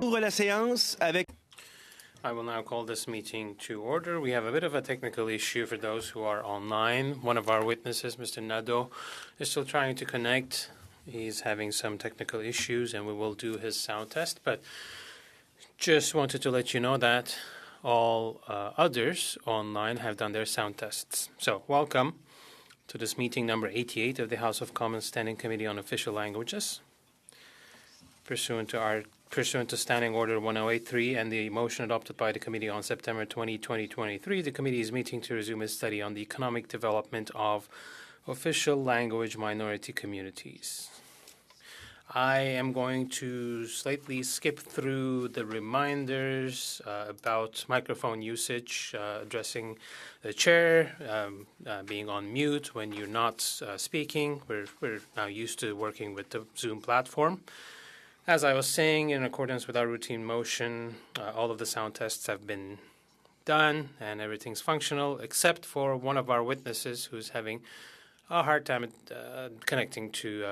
J'ouvre la séance avec... I will now call this meeting to order. We have a bit of a technical issue for those who are online. One of our witnesses, Mr. Nadeau, is still trying to connect. He's having some technical issues, and we will do his sound test. But just wanted to let you know that all others online have done their sound tests. So welcome to this meeting number 88 of the House of Commons Standing Committee on Official Languages. Pursuant to Standing Order 1083 and the motion adopted by the committee on September 20, 2023, the committee is meeting to resume its study on the economic development of official language minority communities. I am going to slightly skip through the reminders about microphone usage, addressing the chair, being on mute when you're not speaking. We're now used to working with the Zoom platform. As I was saying, in accordance with our routine motion, all of the sound tests have been done and everything's functional, except for one of our witnesses who's having a hard time connecting to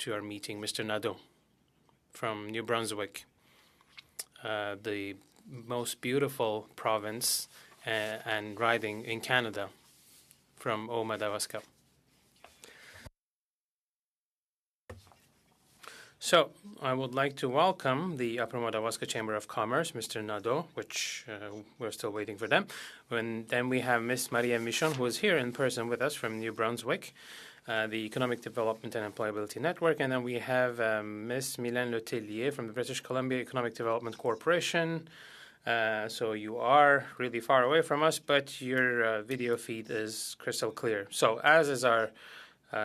our meeting, Mr. Nadeau from New Brunswick, the most beautiful province and riding in Canada from Haut-Madawaska. So I would like to welcome the Upper Madawaska Chamber of Commerce, Mr. Nadeau, which we're still waiting for them. Then we have Ms. Marie-Ève Michon, who is here in person with us from New Brunswick, the Economic Development and Employability Network. And then we have Ms. Mylène Letellier from the British Columbia Economic Development Corporation. So you are really far away from us, but your video feed is crystal clear. So as is our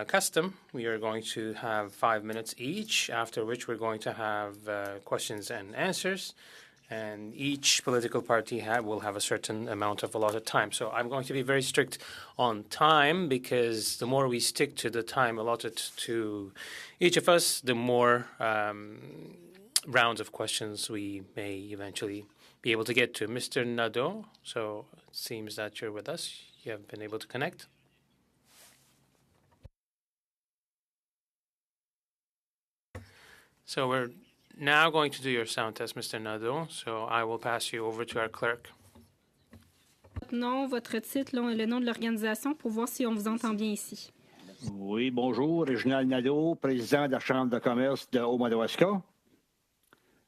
custom, we are going to have 5 minutes each, after which we're going to have questions and answers, and each political party will have a certain amount of allotted time. So I'm going to be very strict on time, because the more we stick to the time allotted to each of us, the more rounds of questions we may eventually be able to get to. Mr. Nadeau, so it seems that you're with us. You have been able to connect. So we're now going to do your sound test, Mr. Nadeau. So I will pass you over to our clerk. Votre nom, votre titre et le nom de l'organisation pour voir si on vous entend bien ici. Oui, bonjour. Réginald Nadeau, président de la Chambre de commerce de Haut-Madawaska.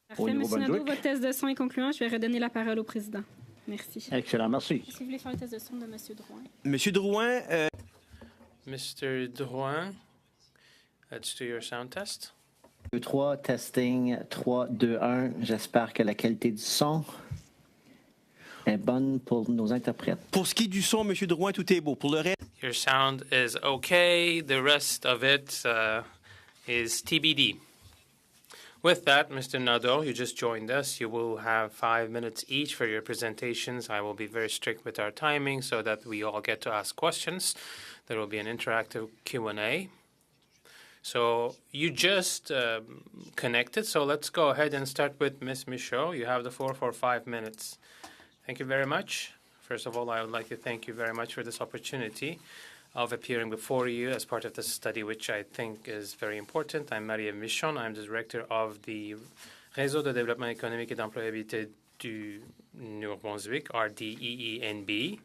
Parfait, M. Nadeau, votre test de son est concluant. Je vais redonner la parole au président. Merci. Excellent, merci. Est-ce que vous voulez faire le test de son de M. Drouin? Monsieur Drouin... Mr. Drouin, let's do your sound test. 2, 3, testing, 3, 2, 1. J'espère que la qualité du son est bonne pour nos interprètes. Pour ce qui est du son, Monsieur Drouin, tout est beau. Pour le reste... Your sound is okay. The rest of it is TBD. With that, Mr. Nadeau, you just joined us. You will have 5 minutes each for your presentations. I will be very strict with our timing so that we all get to ask questions. There will be an interactive Q&A. So you just connected, so let's go ahead and start with Ms. Michaud. You have the floor for 5 minutes. Thank you very much. First of all, I would like to thank you very much for this opportunity of appearing before you as part of this study, which I think is very important. I'm Marie-Ève Michon. I'm the director of the Réseau de développement économique et d'employabilité du Nouveau-Brunswick, RDEENB.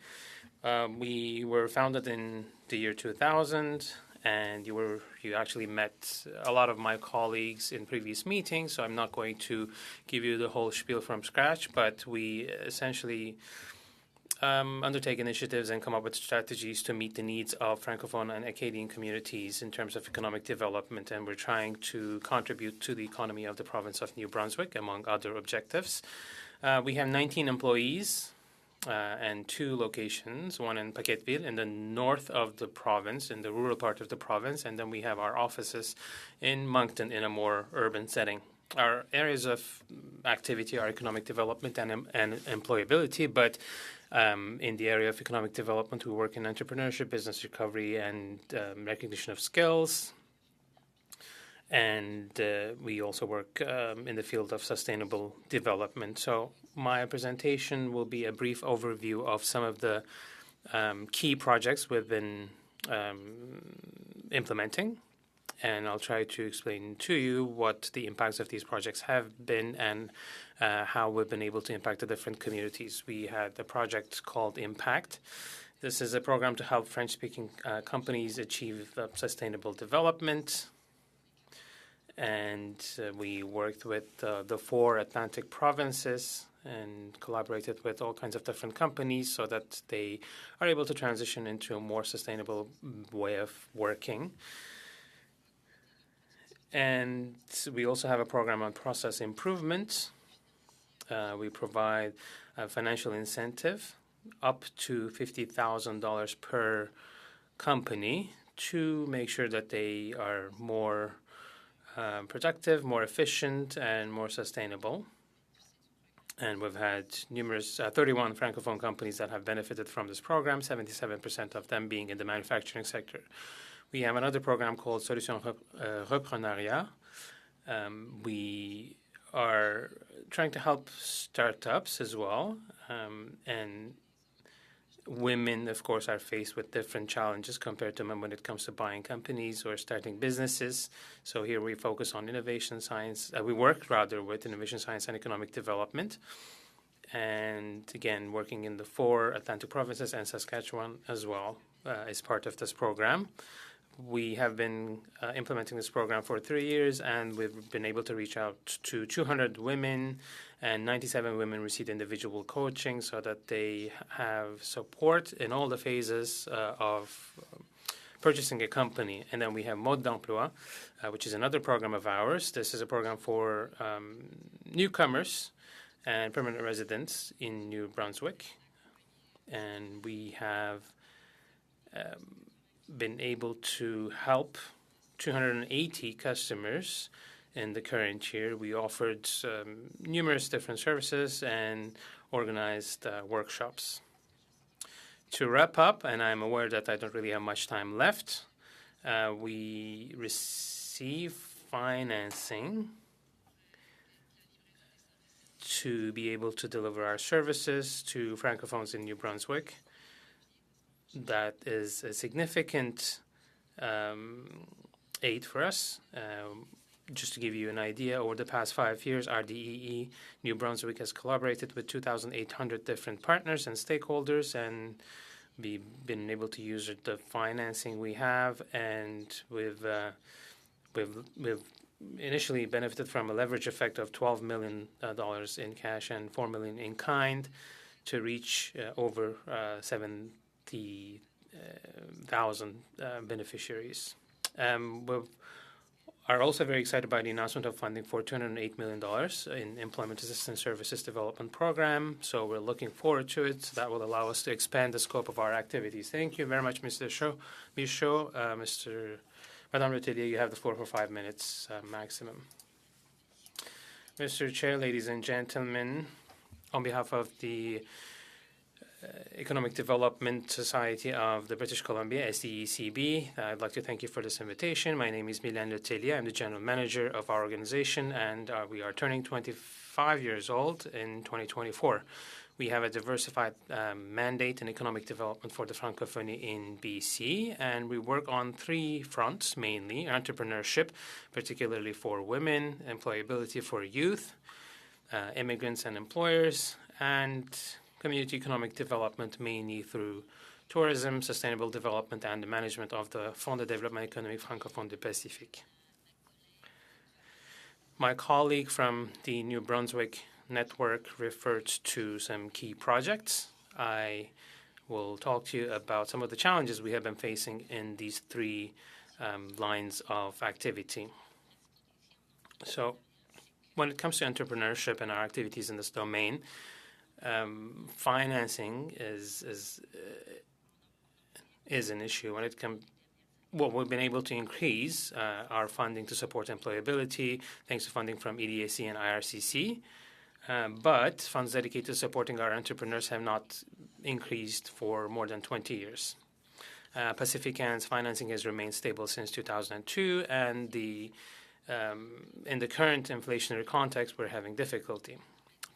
We were founded in the year 2000. And you actually met a lot of my colleagues in previous meetings, so I'm not going to give you the whole spiel from scratch, but we essentially undertake initiatives and come up with strategies to meet the needs of Francophone and Acadian communities in terms of economic development, and we're trying to contribute to the economy of the province of New Brunswick, among other objectives. We have 19 employees. And 2 locations, one in Paquetteville in the north of the province, in the rural part of the province, and then we have our offices in Moncton in a more urban setting. Our areas of activity are economic development and employability, but in the area of economic development, we work in entrepreneurship, business recovery, and recognition of skills. And we also work in the field of sustainable development. So my presentation will be a brief overview of some of the key projects we've been implementing and I'll try to explain to you what the impacts of these projects have been and how we've been able to impact the different communities. We had a project called Impact. This is a program to help French-speaking companies achieve sustainable development. And we worked with the 4 Atlantic provinces and collaborated with all kinds of different companies so that they are able to transition into a more sustainable way of working. And we also have a program on process improvement. We provide a financial incentive up to $50,000 per company to make sure that they are more productive, more efficient, and more sustainable. And we've had numerous 31 Francophone companies that have benefited from this program, 77% of them being in the manufacturing sector. We have another program called Solution Repreneuriat. We are trying to help startups as well. And women, of course, are faced with different challenges compared to men when it comes to buying companies or starting businesses. So here we focus on innovation science. We work rather with innovation science and economic development. And again, working in the 4 Atlantic provinces and Saskatchewan as well is part of this program. We have been implementing this program for 3 years, and we've been able to reach out to 200 women, and 97 women received individual coaching so that they have support in all the phases of purchasing a company. And then we have Mode d'Emploi, which is another program of ours. This is a program for newcomers and permanent residents in New Brunswick. And we have been able to help 280 customers in the current year. We offered numerous different services and organized workshops. To wrap up, and I'm aware that I don't really have much time left, we receive financing to be able to deliver our services to Francophones in New Brunswick. That is a significant aid for us. Just to give you an idea, over the past 5 years, RDEE New Brunswick has collaborated with 2,800 different partners and stakeholders, and we've been able to use the financing we have, and we've initially benefited from a leverage effect of $12 million in cash and $4 million in kind to reach over 70,000 beneficiaries. We are also very excited by the announcement of funding for $208 million in Employment Assistance Services Development Program. So we're looking forward to it. That will allow us to expand the scope of our activities. Thank you very much, Mr. Michaud. Madame Letellier, you have the floor for 5 minutes maximum. Mr. Chair, ladies and gentlemen, on behalf of the Economic Development Society of the British Columbia, SDECB, I'd like to thank you for this invitation. My name is Mylène Letellier. I'm the general manager of our organization, and we are turning 25 years old in 2024. We have a diversified mandate in economic development for the Francophonie in BC, and we work on 3 fronts mainly: entrepreneurship, particularly for women, employability for youth, immigrants and employers, and community economic development, mainly through tourism, sustainable development, and the management of the Fonds de développement économique francophone du Pacifique. My colleague from the New Brunswick network referred to some key projects. I will talk to you about some of the challenges we have been facing in these 3 lines of activity. So when it comes to entrepreneurship and our activities in this domain, financing is an issue. When it comes, well, we've been able to increase our funding to support employability thanks to funding from EDAC and IRCC, but funds dedicated to supporting our entrepreneurs have not increased for more than 20 years. Pacifican's financing has remained stable since 2002, and in the current inflationary context, we're having difficulty.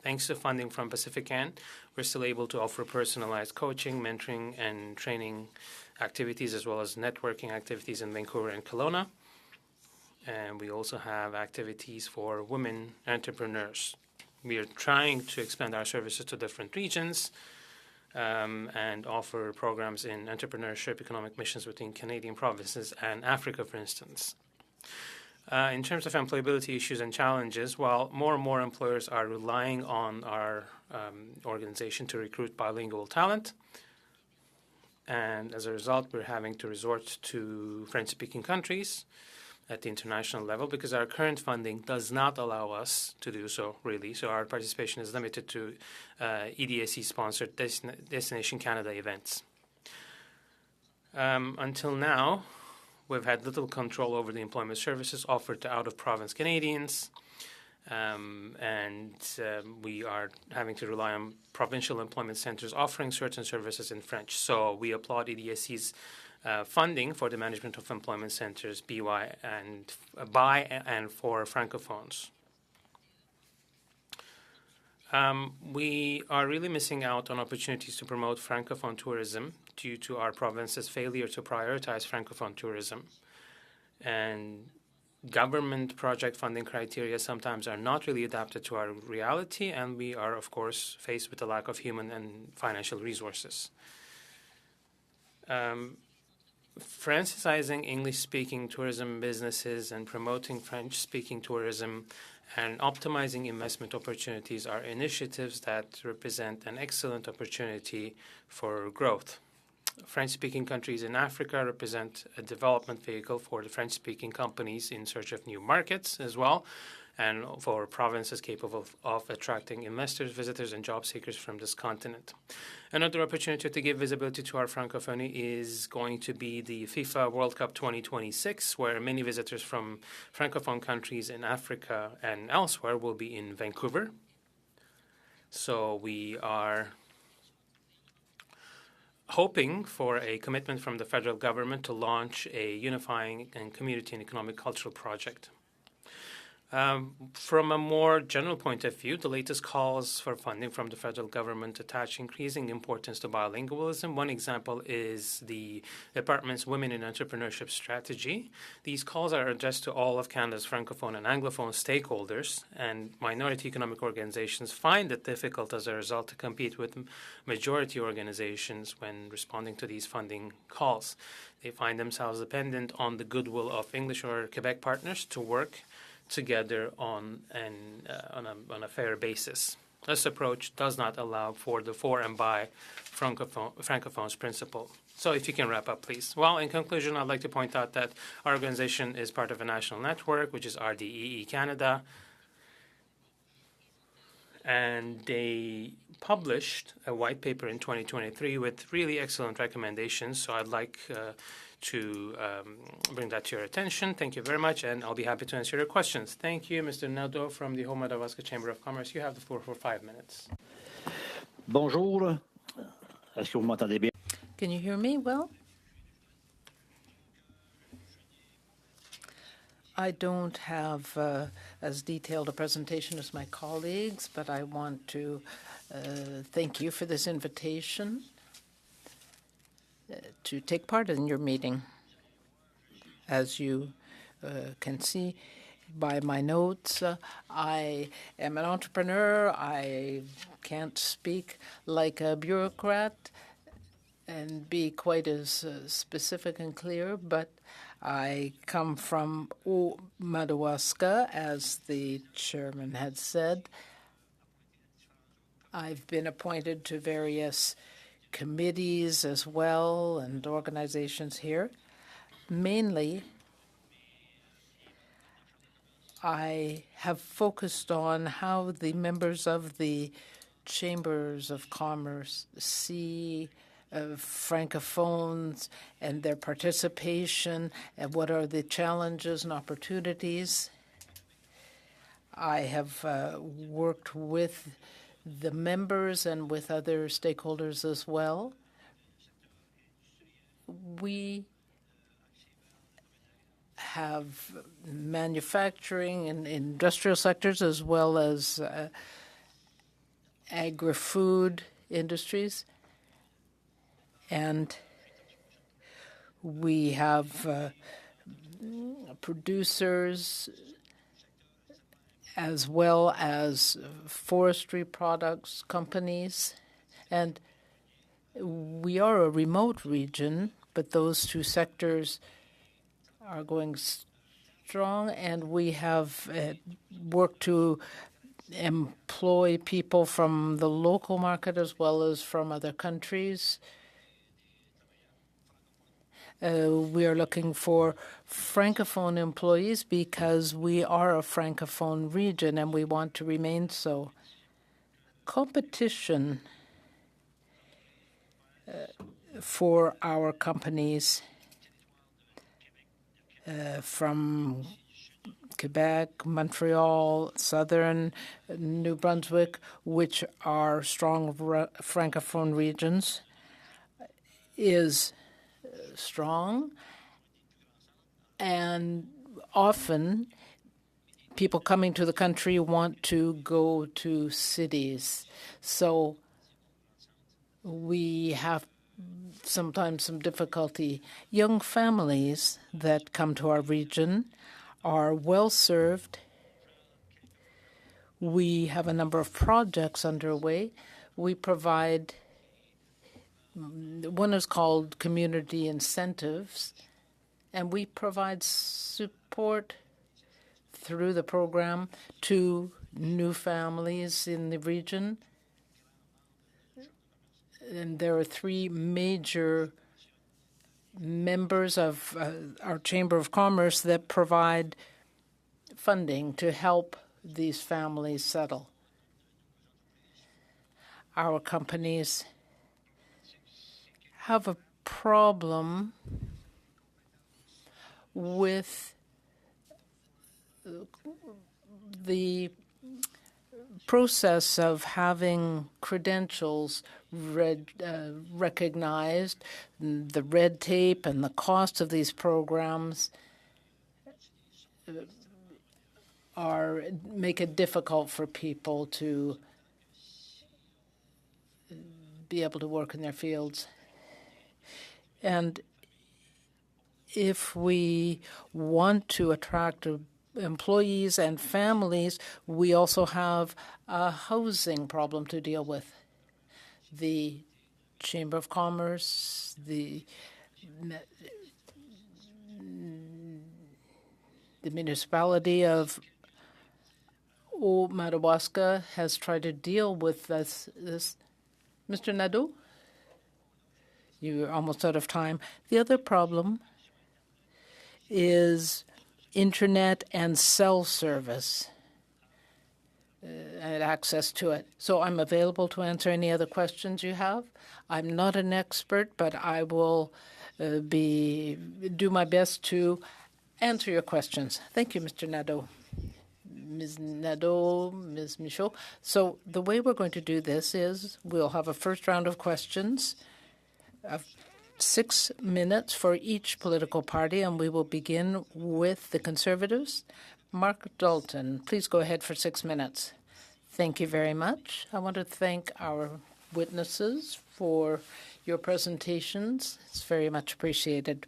Thanks to funding from Pacifican, we're still able to offer personalized coaching, mentoring, and training activities, as well as networking activities in Vancouver and Kelowna. and we also have activities for women entrepreneurs. We are trying to expand our services to different regions and offer programs in entrepreneurship, economic missions within Canadian provinces and Africa, for instance. In terms of employability issues and challenges, while more and more employers are relying on our organization to recruit bilingual talent, and as a result, we're having to resort to French-speaking countries at the international level because our current funding does not allow us to do so, really. So our participation is limited to EDAC-sponsored Destination Canada events. Until now, we've had little control over the employment services offered to out-of-province Canadians, and we are having to rely on provincial employment centres offering certain services in French. So we applaud EDAC's funding for the management of employment centres by and for Francophones. We are really missing out on opportunities to promote Francophone tourism due to our province's failure to prioritize Francophone tourism. And government project funding criteria sometimes are not really adapted to our reality, and we are, of course, faced with a lack of human and financial resources. Francisizing English-speaking tourism businesses and promoting French-speaking tourism and optimizing investment opportunities are initiatives that represent an excellent opportunity for growth. French-speaking countries in Africa represent a development vehicle for the French-speaking companies in search of new markets as well, and for provinces capable of attracting investors, visitors, and job seekers from this continent. Another opportunity to give visibility to our Francophonie is going to be the FIFA World Cup 2026, where many visitors from Francophone countries in Africa and elsewhere will be in Vancouver. So we are hoping for a commitment from the federal government to launch a unifying and community and economic cultural project. From a more general point of view, the latest calls for funding from the federal government attach increasing importance to bilingualism. One example is the department's Women in Entrepreneurship strategy. These calls are addressed to all of Canada's Francophone and Anglophone stakeholders, and minority economic organizations find it difficult as a result to compete with majority organizations when responding to these funding calls. They find themselves dependent on the goodwill of English or Quebec partners to work together on a fair basis. This approach does not allow for the for and by Francophones principle. So if you can wrap up, please. Well, in conclusion, I'd like to point out that our organization is part of a national network, which is RDEE Canada, and they published a white paper in 2023 with really excellent recommendations. So I'd like to bring that to your attention. Thank you very much, and I'll be happy to answer your questions. Thank you, Mr. Nadeau from the Haut-Madawaska Chamber of Commerce. You have the floor for 5 minutes. Bonjour. Est-ce que vous m'entendez bien? Can you hear me well? I don't have as detailed a presentation as my colleagues, but I want to thank you for this invitation to take part in your meeting. As you can see by my notes, I am an entrepreneur. I can't speak like a bureaucrat and be quite as specific and clear, but I come from Haut-Madawaska, as the chairman had said. I've been appointed to various committees as well and organizations here. Mainly, I have focused on how the members of the Chambers of Commerce see Francophones and their participation, and what are the challenges and opportunities. I have worked with the members and with other stakeholders as well. We have manufacturing and industrial sectors as well as agri-food industries. And we have producers, as well as forestry products companies. And we are a remote region, but those two sectors are going strong, and we have worked to employ people from the local market as well as from other countries. We are looking for Francophone employees because we are a Francophone region and we want to remain so. Competition for our companies from Quebec, Montreal, Southern New Brunswick, which are strong Francophone regions, is strong, and often people coming to the country want to go to cities. So we have sometimes some difficulty. Young families that come to our region are well served. We have a number of projects underway. We provide, one is called community incentives, and we provide support through the program to new families in the region. And there are three major members of our Chamber of Commerce that provide funding to help these families settle. Our companies have a problem with the process of having credentials recognized, the red tape and the cost of these programs make it difficult for people to be able to work in their fields. And if we want to attract employees and families, we also have a housing problem to deal with. The Chamber of Commerce, the municipality of Madawaska has tried to deal with this. Mr. Nadeau, you're almost out of time. The other problem is internet and cell service and access to it. So I'm available to answer any other questions you have. I'm not an expert, but I will do my best to answer your questions. Thank you, Mr. Nadeau. Ms. Nadeau, Ms. Michaud. So the way we're going to do this is we'll have a first round of questions of 6 minutes for each political party, and we will begin with the Conservatives. Mark Dalton, please go ahead for 6 minutes. Thank you very much. I want to thank our witnesses for your presentations. It's very much appreciated.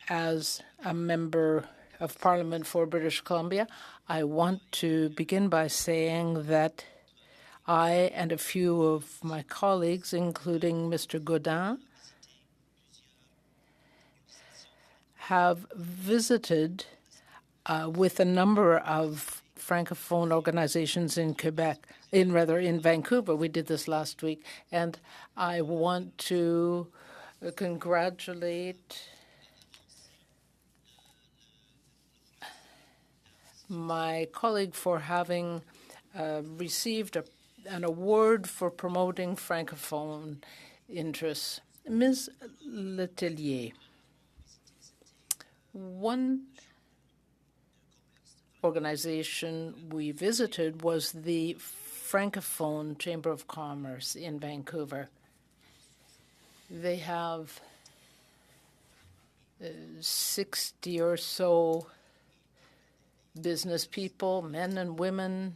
As a member of Parliament for British Columbia, I want to begin by saying that I and a few of my colleagues, including Mr. Godin, have visited with a number of Francophone organizations in Quebec, in Vancouver. We did this last week, and I want to congratulate my colleague for having received an award for promoting Francophone interests. Ms. Letellier, one organization we visited was the Francophone Chamber of Commerce in Vancouver. They have 60 or so business people, men and women,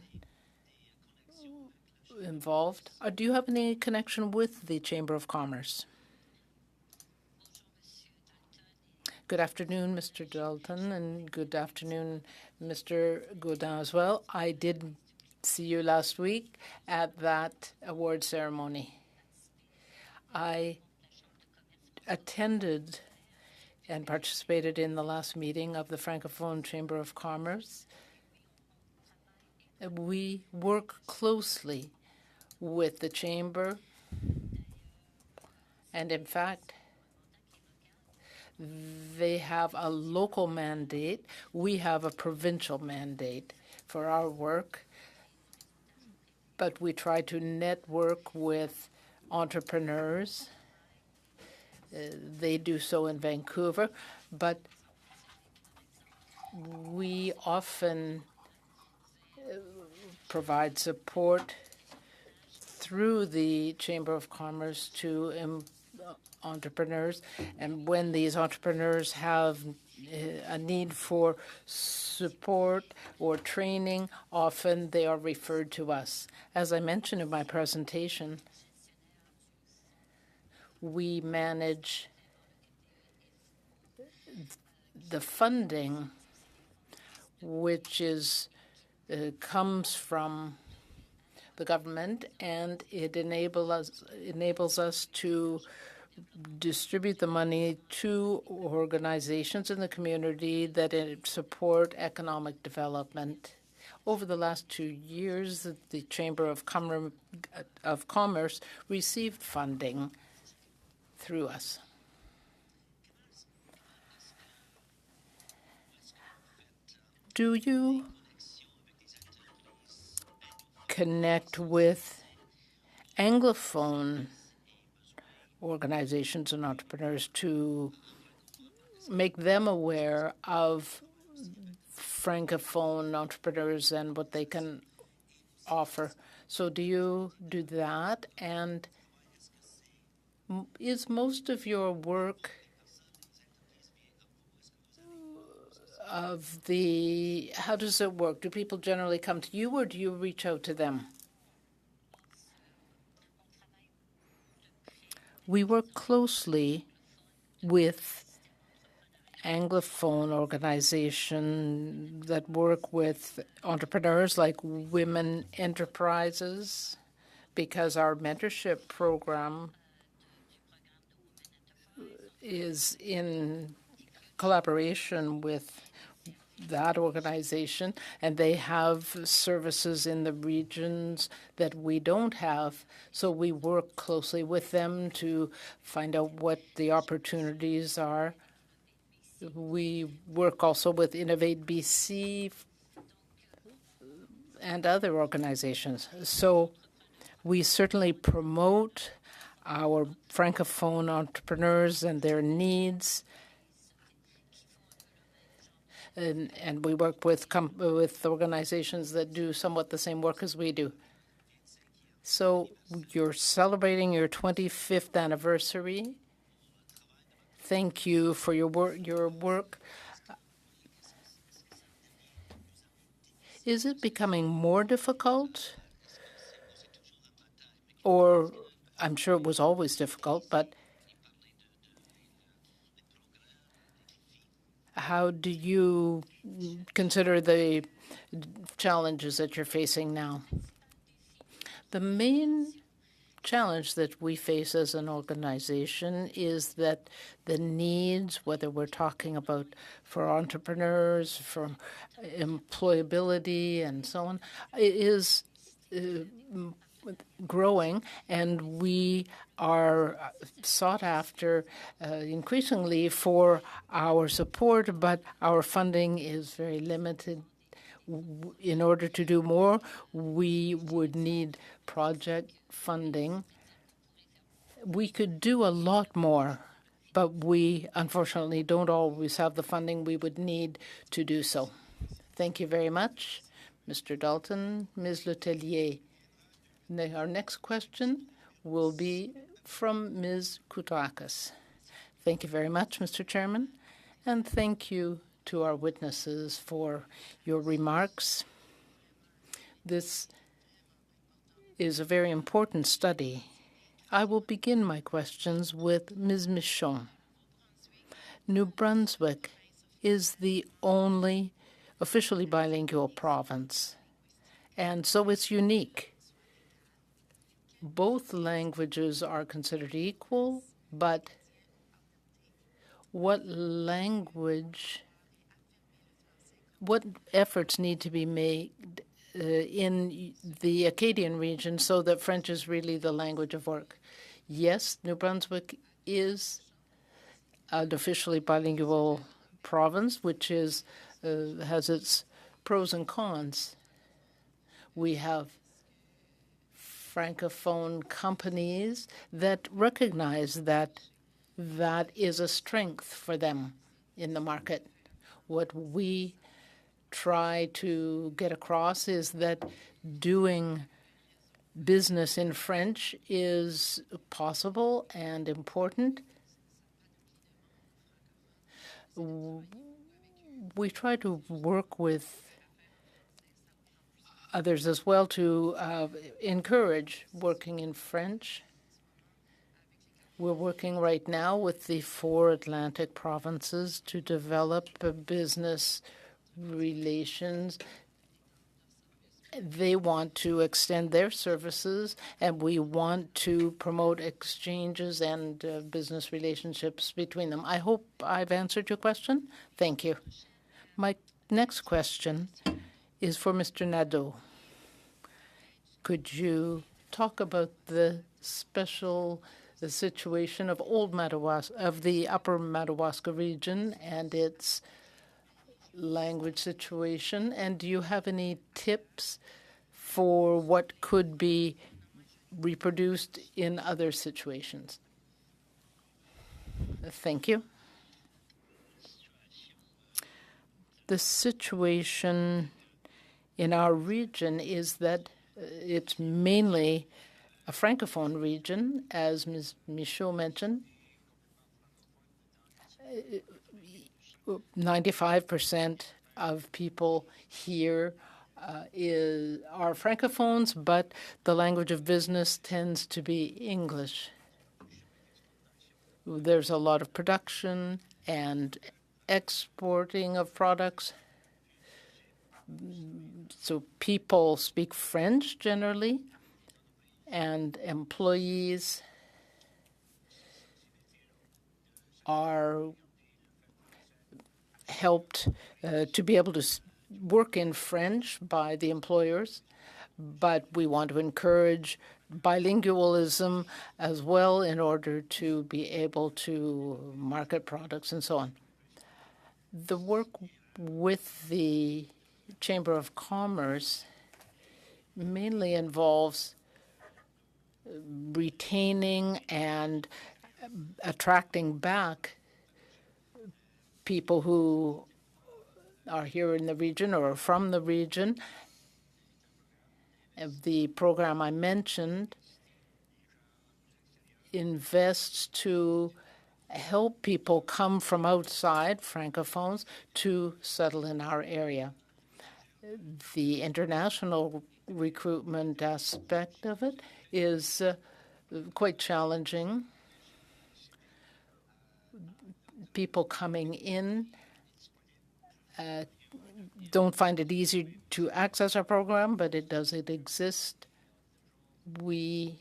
involved. Do you have any connection with the Chamber of Commerce? Good afternoon, Mr. Dalton, and good afternoon, Mr. Gaudin as well. I did see you last week at that award ceremony. I attended and participated in the last meeting of the Francophone Chamber of Commerce. We work closely with the Chamber, and in fact, they have a local mandate. We have a provincial mandate for our work, but we try to network with entrepreneurs. They do so in Vancouver, but we often provide support through the Chamber of Commerce to entrepreneurs, and when these entrepreneurs have a need for support or training, often they are referred to us. As I mentioned in my presentation, we manage the funding, which comes from the government, and it enables us to distribute the money to organizations in the community that support economic development. Over the last 2 years, the Chamber of Commerce received funding through us. Do you connect with Anglophone organizations and entrepreneurs to make them aware of Francophone entrepreneurs and what they can offer? So do you do that? And is most of your work how does it work? Do people generally come to you, or do you reach out to them? We work closely with Anglophone organizations that work with entrepreneurs like Women Enterprises, because our mentorship program is in collaboration with that organization, and they have services in the regions that we don't have. So we work closely with them to find out what the opportunities are. We work also with Innovate BC and other organizations. So we certainly promote our Francophone entrepreneurs and their needs. And we work with organizations that do somewhat the same work as we do. So you're celebrating your 25th anniversary. Thank you for your work. Is it becoming more difficult? Or I'm sure it was always difficult, but how do you consider the challenges that you're facing now? The main challenge that we face as an organization is that the needs, whether we're talking about for entrepreneurs, for employability and so on, is growing, and we are sought after increasingly for our support, but our funding is very limited. In order to do more, we would need project funding. We could do a lot more, but we unfortunately don't always have the funding we would need to do so. Thank you very much, Mr. Dalton. Ms. Letellier. Our next question will be from Ms. Koutrakis. Thank you very much, Mr. Chairman, and thank you to our witnesses for your remarks. This is a very important study. I will begin my questions with Ms. Michon. New Brunswick is the only officially bilingual province, and so it's unique. Both languages are considered equal, but what efforts need to be made in the Acadian region so that French is really the language of work? Yes, New Brunswick is an officially bilingual province, which has its pros and cons. We have Francophone companies that recognize that that is a strength for them in the market. What we try to get across is that doing business in French is possible and important. We try to work with others as well to encourage working in French. We're working right now with the 4 Atlantic provinces to develop business relations. They want to extend their services, and we want to promote exchanges and business relationships between them. I hope I've answered your question. Thank you. My next question is for Mr. Nadeau. Could you talk about the situation of the Upper Madawaska region and its language situation? And do you have any tips for what could be reproduced in other situations? Thank you. The situation in our region is that it's mainly a Francophone region, as Ms. Michaud mentioned. 95% of people here are Francophones, but the language of business tends to be English. There's a lot of production and exporting of products. So people speak French generally, and employees are helped to be able to work in French by the employers, but we want to encourage bilingualism as well in order to be able to market products and so on. The work with the Chamber of Commerce mainly involves retaining and attracting back people who are here in the region or are from the region. The program I mentioned invests to help people come from outside, Francophones, to settle in our area. The international recruitment aspect of it is quite challenging. People coming in don't find it easy to access our program, but it exist. We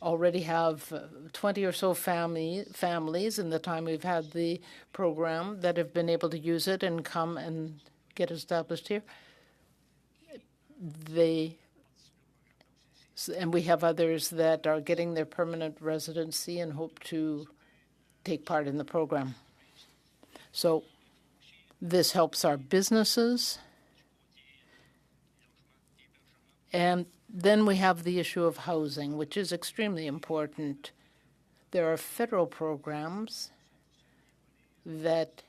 already have 20 or so families in the time we've had the program that have been able to use it and come and get established here. And we have others that are getting their permanent residency and hope to take part in the program. So this helps our businesses. And then we have the issue of housing, which is extremely important. There are federal programs that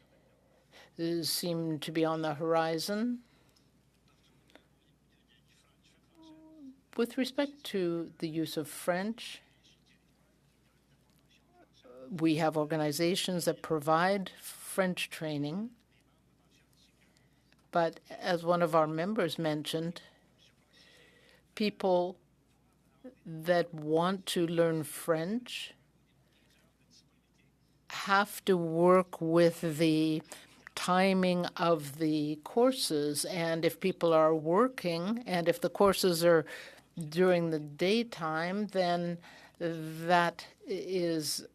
seem to be on the horizon. With respect to the use of French, we have organizations that provide French training. But as one of our members mentioned, people that want to learn French have to work with the timing of the courses, and if people are working and if the courses are during the daytime, then that is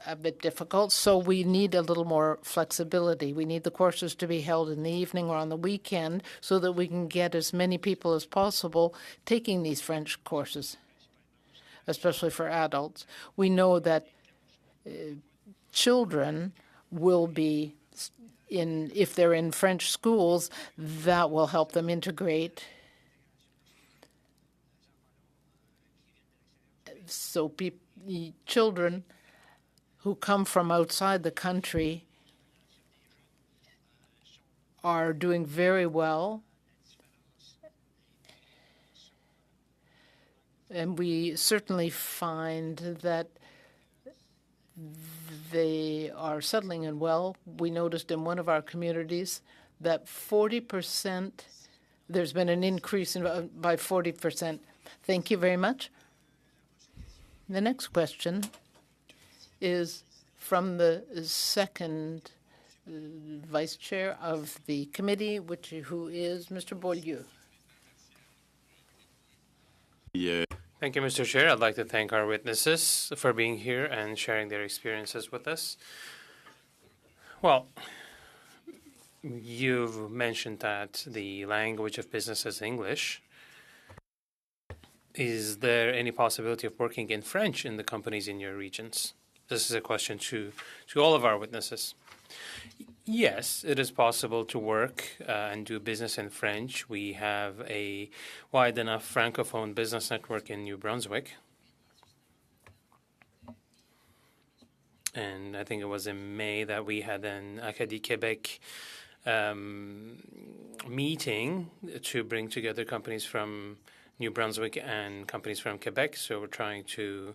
a bit difficult. So we need a little more flexibility. We need the courses to be held in the evening or on the weekend so that we can get as many people as possible taking these French courses, especially for adults. We know that children will be if they're in French schools, that will help them integrate. So children who come from outside the country are doing very well. And we certainly find that they are settling in well. We noticed in one of our communities that 40%, there's been an increase by 40%. Thank you very much. The next question is from the second vice chair of the committee, who is Mr. Beaulieu. Thank you, Mr. Chair. I'd like to thank our witnesses for being here and sharing their experiences with us. Well, you've mentioned that the language of business is English. Is there any possibility of working in French in the companies in your regions? This is a question to all of our witnesses. Yes, it is possible to work and do business in French. We have a wide enough Francophone business network in New Brunswick. And I think it was in May that we had an Acadie Québec meeting to bring together companies from New Brunswick and companies from Quebec. So we're trying to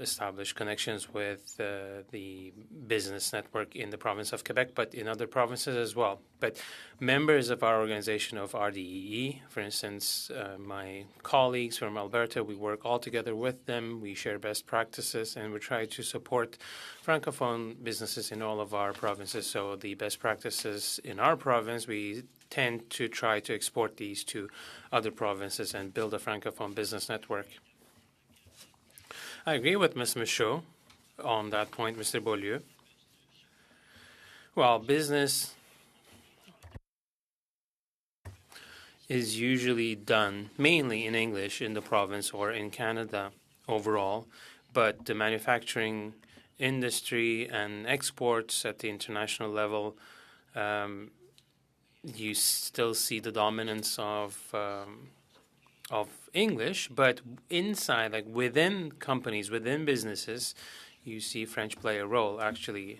establish connections with the business network in the province of Quebec, but in other provinces as well. But members of our organization of RDEE, for instance, my colleagues from Alberta, we work all together with them. We share best practices, and we try to support Francophone businesses in all of our provinces. So the best practices in our province, we tend to try to export these to other provinces and build a Francophone business network. I agree with Ms. Michaud on that point, Mr. Beaulieu. Well, business is usually done mainly in English in the province or in Canada overall, but the manufacturing industry and exports at the international level, you still see the dominance of English, but inside, like within companies, within businesses, you see French play a role. Actually,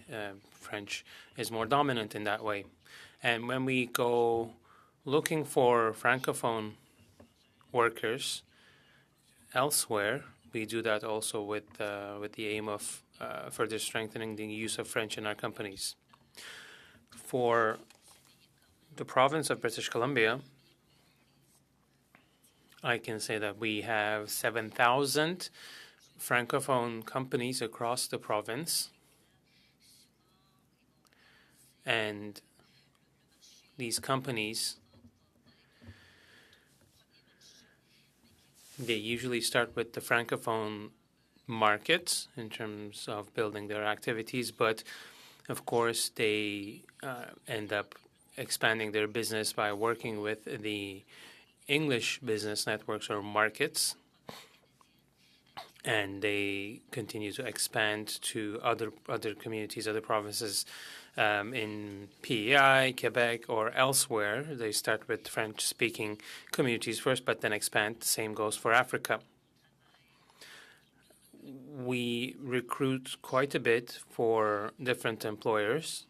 French is more dominant in that way. And when we go looking for Francophone workers elsewhere, we do that also with the aim of further strengthening the use of French in our companies. For the province of British Columbia, I can say that we have 7,000 Francophone companies across the province. And these companies, they usually start with the Francophone markets in terms of building their activities, but of course they end up expanding their business by working with the English business networks or markets, and they continue to expand to other communities, other provinces in PEI, Quebec, or elsewhere. They start with French-speaking communities first, but then expand. The same goes for Africa. We recruit quite a bit for different employers,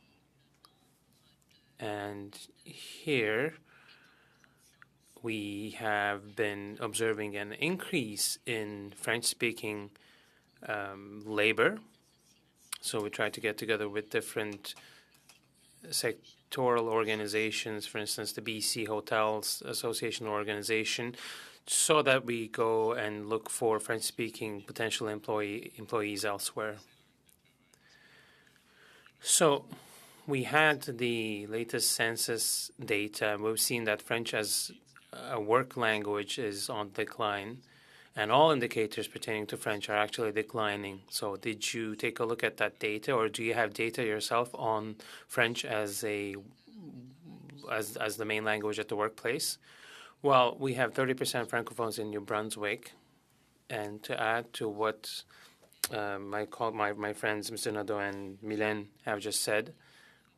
and here we have been observing an increase in French-speaking labor. So we try to get together with different sectoral organizations, for instance, the BC Hotels Association organization, so that we go and look for French-speaking potential employees elsewhere. So we had the latest census data. We've seen that French as a work language is on decline, and all indicators pertaining to French are actually declining. So did you take a look at that data, or do you have data yourself on French as the main language at the workplace? Well, we have 30% Francophones in New Brunswick, and to add to what my friends Mr. Nadeau and Mylène have just said,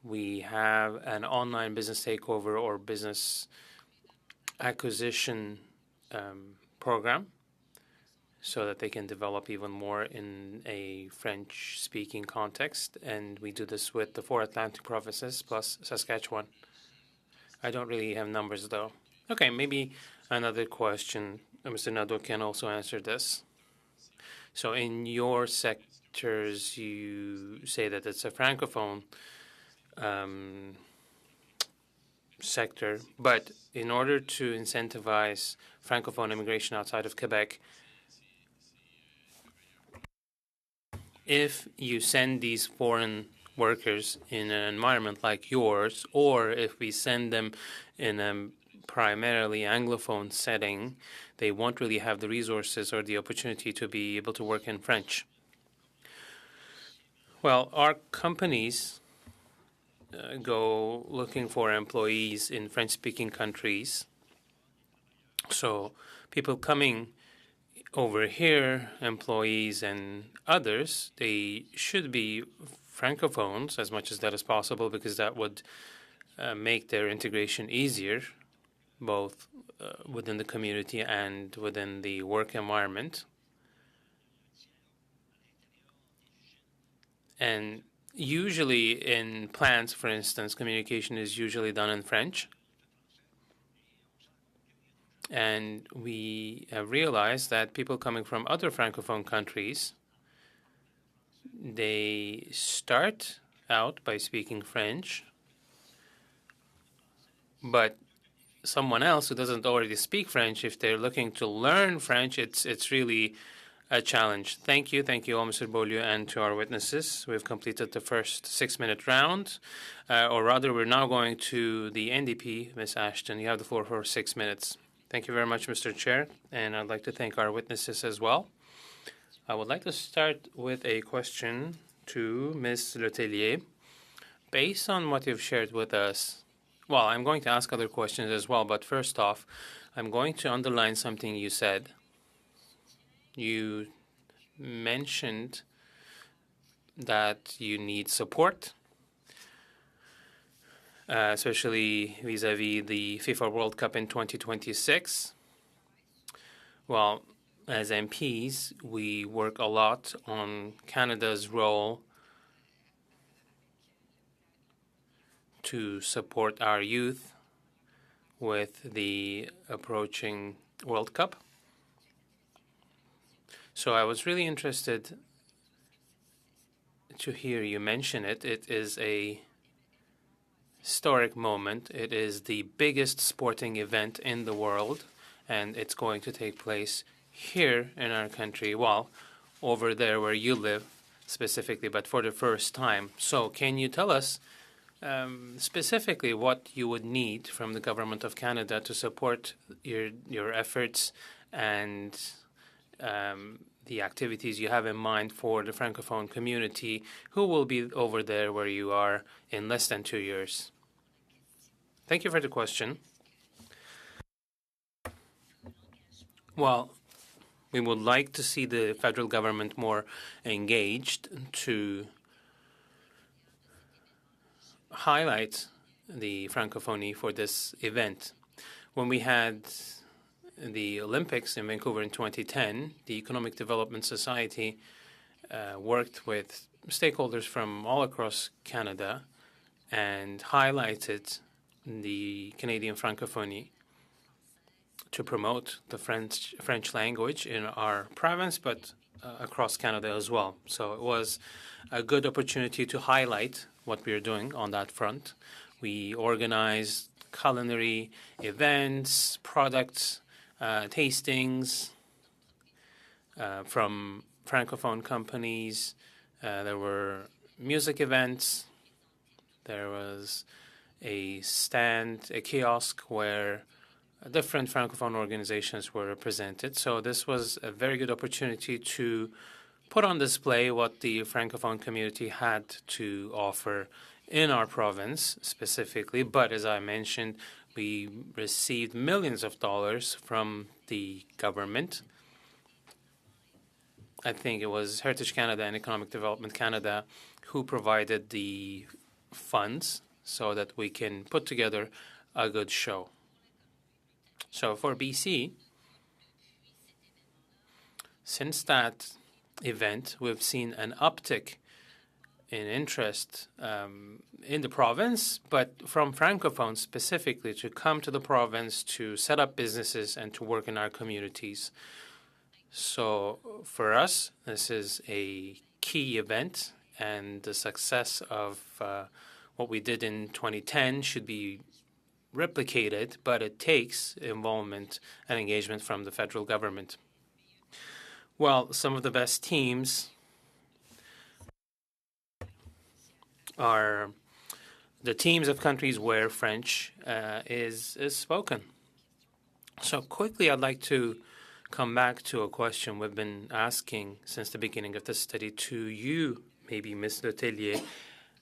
we have an online business takeover or business acquisition program so that they can develop even more in a French-speaking context. And we do this with the 4 Atlantic provinces plus Saskatchewan. I don't really have numbers, though. Okay, maybe another question. Mr. Nadeau can also answer this. So in your sectors, you say that it's a Francophone sector, but in order to incentivize Francophone immigration outside of Quebec, if you send these foreign workers in an environment like yours, or if we send them in a primarily Anglophone setting, they won't really have the resources or the opportunity to be able to work in French. Well, our companies go looking for employees in French-speaking countries. So people coming over here, employees and others, they should be Francophones as much as that is possible, because that would make their integration easier, both within the community and within the work environment. And usually in plants, for instance, communication is usually done in French. And we have realized that people coming from other Francophone countries, they start out by speaking French, but someone else who doesn't already speak French, if they're looking to learn French, it's really a challenge. Thank you all, Mr. Beaulieu, and to our witnesses. We've completed the first 6-minute round, or rather, we're now going to the NDP. Ms. Ashton, you have the floor for 6 minutes. Thank you very much, Mr. Chair, and I'd like to thank our witnesses as well. I would like to start with a question to Ms. Letellier. Based on what you've shared with us, well, I'm going to ask other questions as well, but first off, I'm going to underline something you said. You mentioned that you need support, especially vis-a-vis the FIFA World Cup in 2026. Well, as MPs, we work a lot on Canada's role to support our youth with the approaching World Cup. So I was really interested to hear you mention it. It is a historic moment. It is the biggest sporting event in the world, and it's going to take place here in our country, well, over there where you live specifically, but for the first time. So can you tell us specifically what you would need from the Government of Canada to support your efforts and the activities you have in mind for the Francophone community who will be over there where you are in less than 2 years? Thank you for the question. Well, we would like to see the federal government more engaged to highlight the Francophonie for this event. When we had the Olympics in Vancouver in 2010, the Economic Development Society worked with stakeholders from all across Canada and highlighted the Canadian Francophonie to promote the French language in our province, but across Canada as well. So it was a good opportunity to highlight what we are doing on that front. We organized culinary events, products, tastings from Francophone companies. There were music events, There was a stand, a kiosk where different Francophone organizations were represented. So this was a very good opportunity to put on display what the Francophone community had to offer in our province specifically. But as I mentioned, we received millions of dollars from the government. I think it was Heritage Canada and Economic Development Canada who provided the funds so that we can put together a good show. So for BC, since that event, we've seen an uptick in interest in the province, but from Francophones specifically to come to the province to set up businesses and to work in our communities. So for us, this is a key event, and the success of what we did in 2010 should be replicated, but it takes involvement and engagement from the federal government. Well, some of the best teams are the teams of countries where French is spoken. So quickly, I'd like to come back to a question we've been asking since the beginning of the study to you, maybe Ms. Letellier.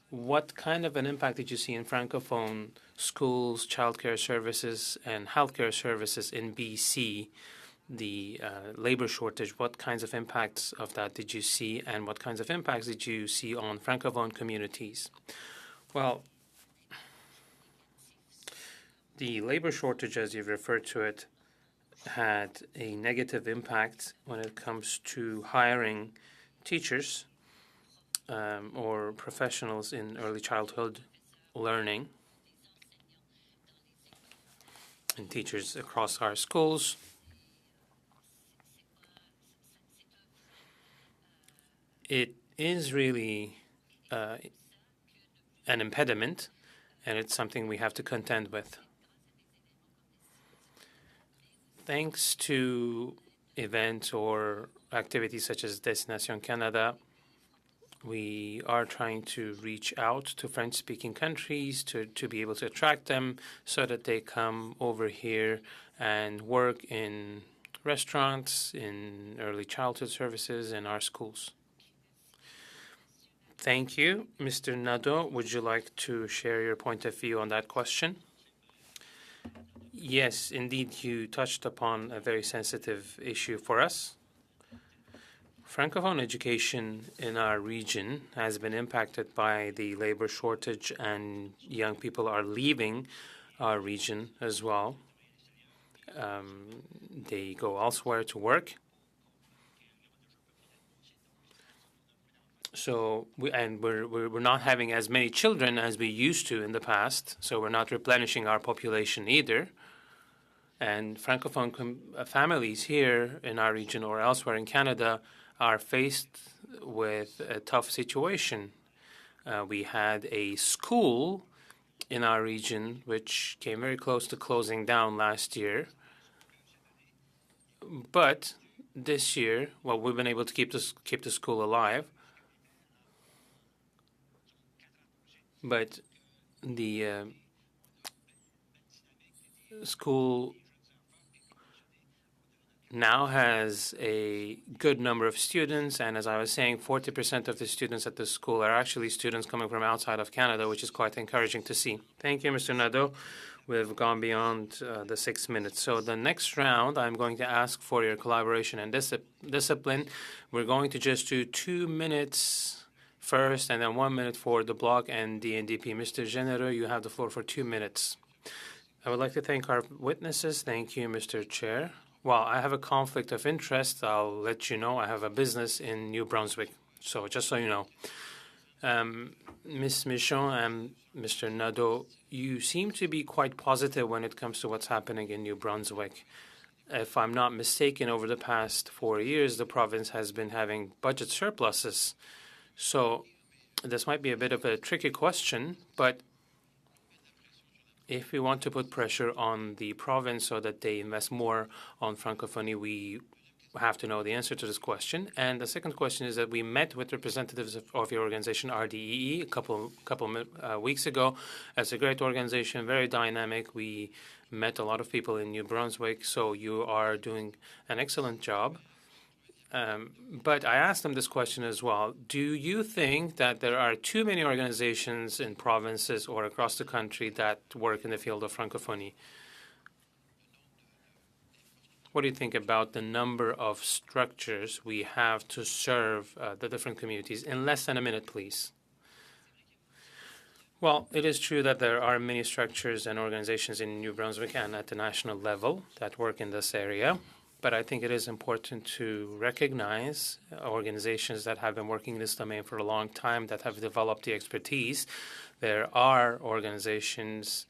What kind of an impact did you see in Francophone schools, childcare services, and healthcare services in BC? The labor shortage, what kinds of impacts of that did you see, and what kinds of impacts did you see on Francophone communities? Well, the labor shortage, as you've referred to it, had a negative impact when it comes to hiring teachers or professionals in early childhood learning and teachers across our schools. It is really an impediment, and it's something we have to contend with. Thanks to events or activities such as Destination Canada, we are trying to reach out to French-speaking countries to be able to attract them so that they come over here and work in restaurants, in early childhood services, in our schools. Thank you. Mr. Nadeau, would you like to share your point of view on that question? Yes, indeed, you touched upon a very sensitive issue for us. Francophone education in our region has been impacted by the labor shortage, and young people are leaving our region as well. They go elsewhere to work. So we're not having as many children as we used to in the past, so we're not replenishing our population either. And Francophone families here in our region or elsewhere in Canada are faced with a tough situation. We had a school in our region which came very close to closing down last year. But this year, well, we've been able to keep the school alive. But the school now has a good number of students, and as I was saying, 40% of the students at the school are actually students coming from outside of Canada, which is quite encouraging to see. Thank you, Mr. Nadeau. We've gone beyond the 6 minutes. So the next round, I'm going to ask for your collaboration and discipline. We're going to just do 2 minutes first, and then 1 minute for the Bloc and the NDP. Mr. Généreux, you have the floor for 2 minutes. I would like to thank our witnesses. Thank you, Mr. Chair. Well, I have a conflict of interest. I'll let you know. I have a business in New Brunswick, so just so you know. Ms. Michon and Mr. Nadeau, you seem to be quite positive when it comes to what's happening in New Brunswick. If I'm not mistaken, over the past 4 years, the province has been having budget surpluses. So this might be a bit of a tricky question, but if we want to put pressure on the province so that they invest more on Francophonie, we have to know the answer to this question. And the second question is that we met with representatives of your organization, RDEE, a couple weeks ago. It's a great organization, very dynamic. We met a lot of people in New Brunswick, so you are doing an excellent job. But I asked them this question as well. Do you think that there are too many organizations in provinces or across the country that work in the field of francophonie? What do you think about the number of structures we have to serve the different communities? In less than a minute, please. Well, it is true that there are many structures and organizations in New Brunswick and at the national level that work in this area. But I think it is important to recognize organizations that have been working in this domain for a long time, that have developed the expertise. There are organizations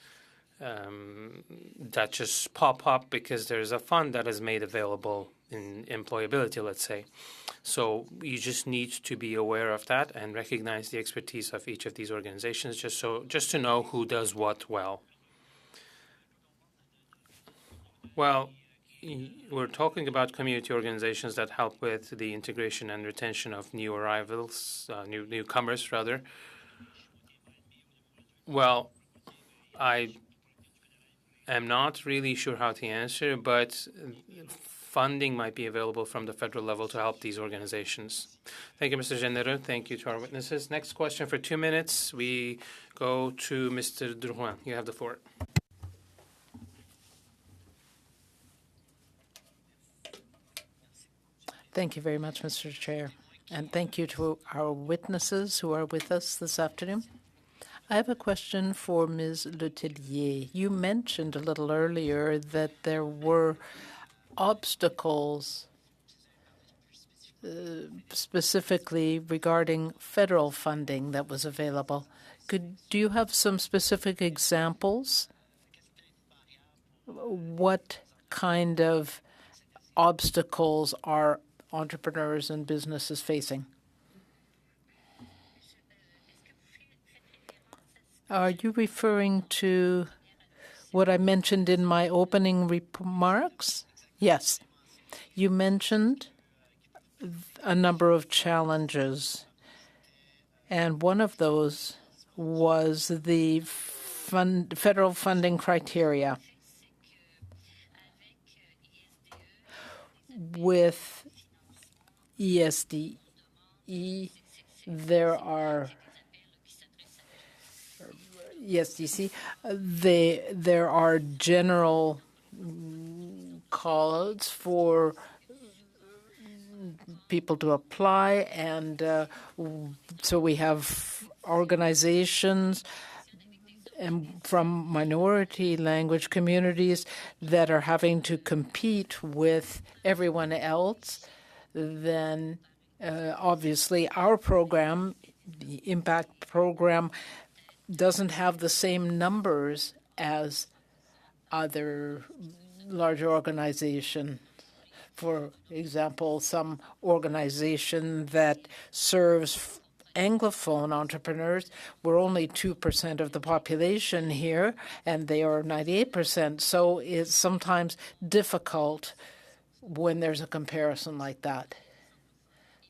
that just pop up because there's a fund that is made available in employability, let's say. So you just need to be aware of that and recognize the expertise of each of these organizations just to know who does what well. Well, we're talking about community organizations that help with the integration and retention of new arrivals, newcomers rather. Well, I am not really sure how to answer, but funding might be available from the federal level to help these organizations. Thank you, Mr. Généreux. Thank you to our witnesses. Next question for 2 minutes. We go to Mr. Drouin. You have the floor. Thank you very much, Mr. Chair. And thank you to our witnesses who are with us this afternoon. I have a question for Ms. Letellier. You mentioned a little earlier that there were obstacles specifically regarding federal funding that was available. Do you have some specific examples? What kind of obstacles are entrepreneurs and businesses facing? Are you referring to what I mentioned in my opening remarks? Yes. You mentioned a number of challenges, and one of those was the federal funding criteria. With ESDE, there are ESDC, there are general calls for people to apply, and so we have organizations and from minority language communities that are having to compete with everyone else. Then obviously our program, the Impact program, doesn't have the same numbers as other larger organizations. For example, some organization that serves Anglophone entrepreneurs, we're only 2% of the population here, and they are 98%. So it's sometimes difficult when there's a comparison like that.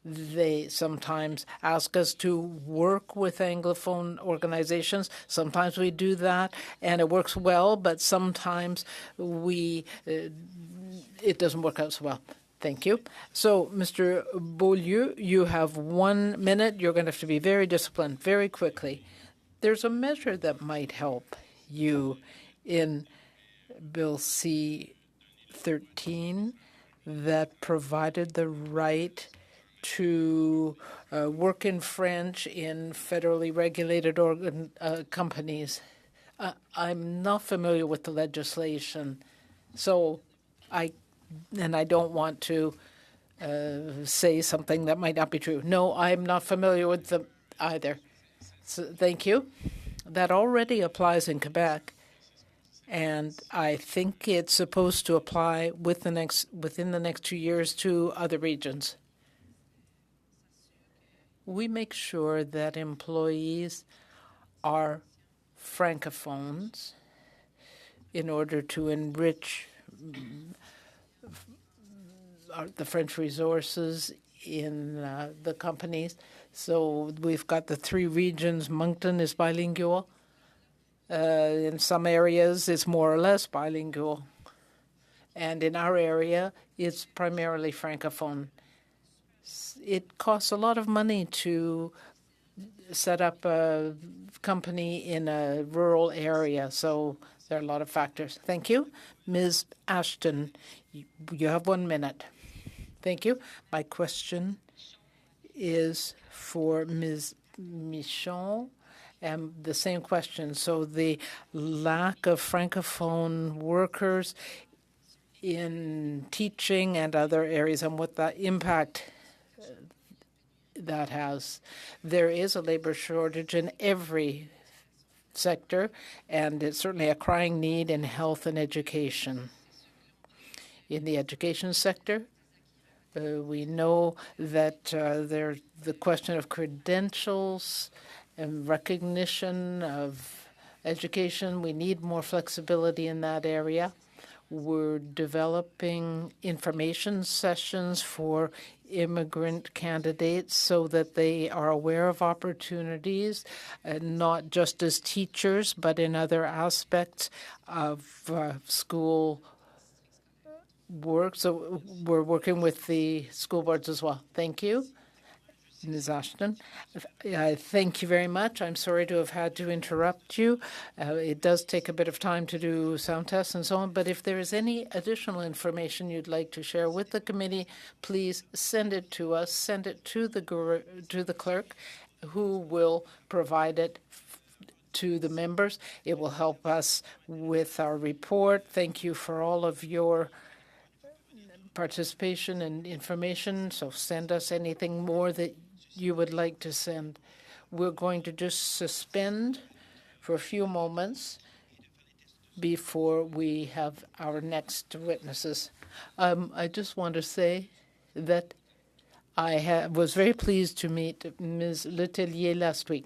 They sometimes ask us to work with Anglophone organizations. Sometimes we do that, and it works well, but sometimes it doesn't work out so well. Thank you. So, Mr. Beaulieu, you have 1 minute. You're going to have to be very disciplined, very quickly. There's a measure that might help you in Bill C-13 that provided the right to work in French in federally regulated companies. I'm not familiar with the legislation, so I don't want to say something that might not be true. No, I'm not familiar with them either. So, thank you. That already applies in Quebec, and I think it's supposed to apply within the next 2 years to other regions. We make sure that employees are francophones in order to enrich the French resources in the companies. So we've got the three regions. Moncton is bilingual. In some areas, it's more or less bilingual. And in our area, it's primarily Francophone. It costs a lot of money to set up a company in a rural area, so there are a lot of factors. Thank you. Ms. Ashton, you have 1 minute. Thank you. My question is for Ms. Michon, and the same question. So the lack of Francophone workers in teaching and other areas, and what the impact that has. There is a labor shortage in every sector, and it's certainly a crying need in health and education. In the education sector, we know that there's the question of credentials and recognition of education. We need more flexibility in that area. We're developing information sessions for immigrant candidates so that they are aware of opportunities, not just as teachers, but in other aspects of school work. So we're working with the school boards as well. Thank you. Ms. Ashton. Thank you very much. I'm sorry to have had to interrupt you. It does take a bit of time to do sound tests and so on, but if there is any additional information you'd like to share with the committee, please send it to us. Send it to the clerk, who will provide it to the members. It will help us with our report. Thank you for all of your participation and information. So send us anything more that you would like to send. We're going to just suspend for a few moments before we have our next witnesses. I just want to say that I was very pleased to meet Ms. Letellier last week.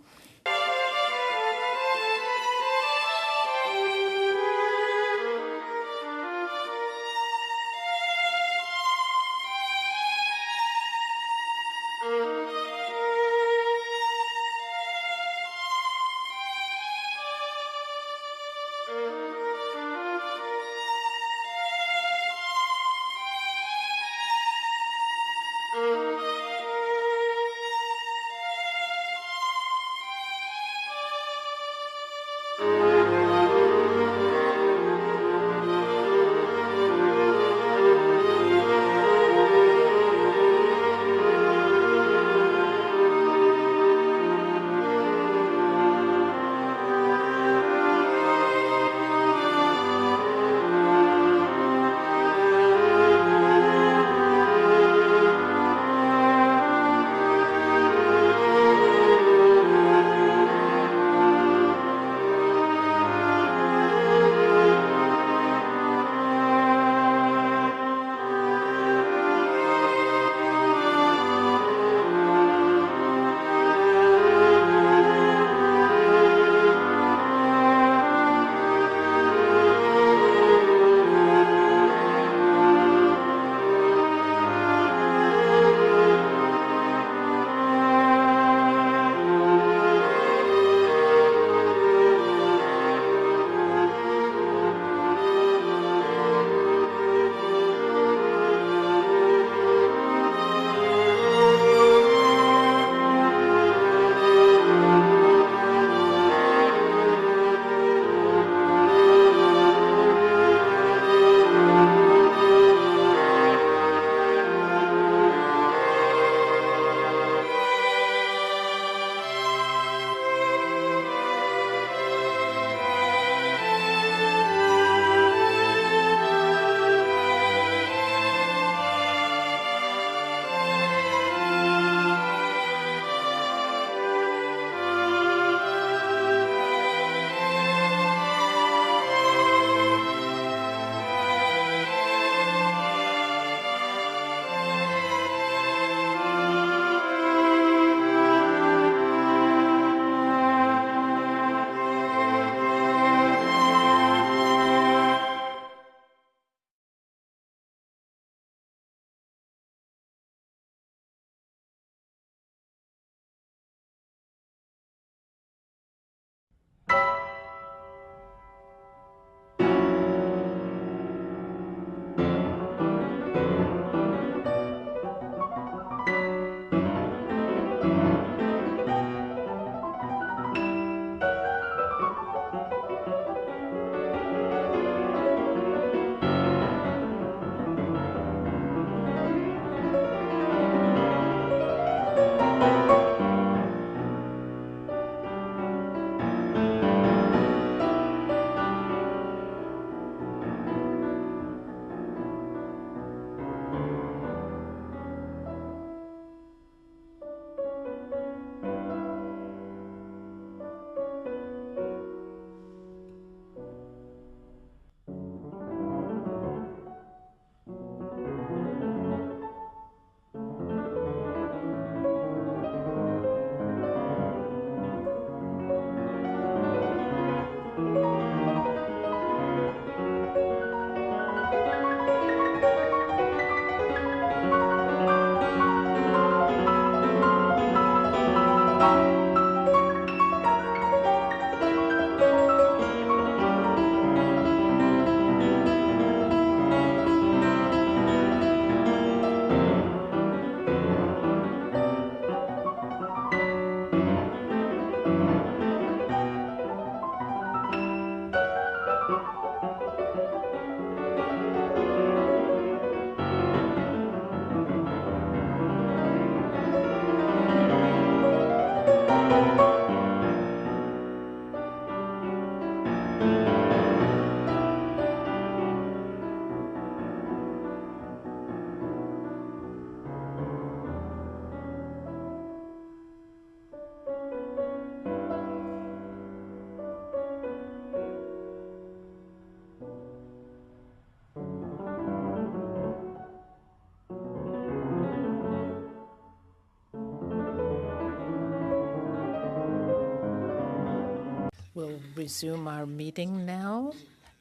resume our meeting now,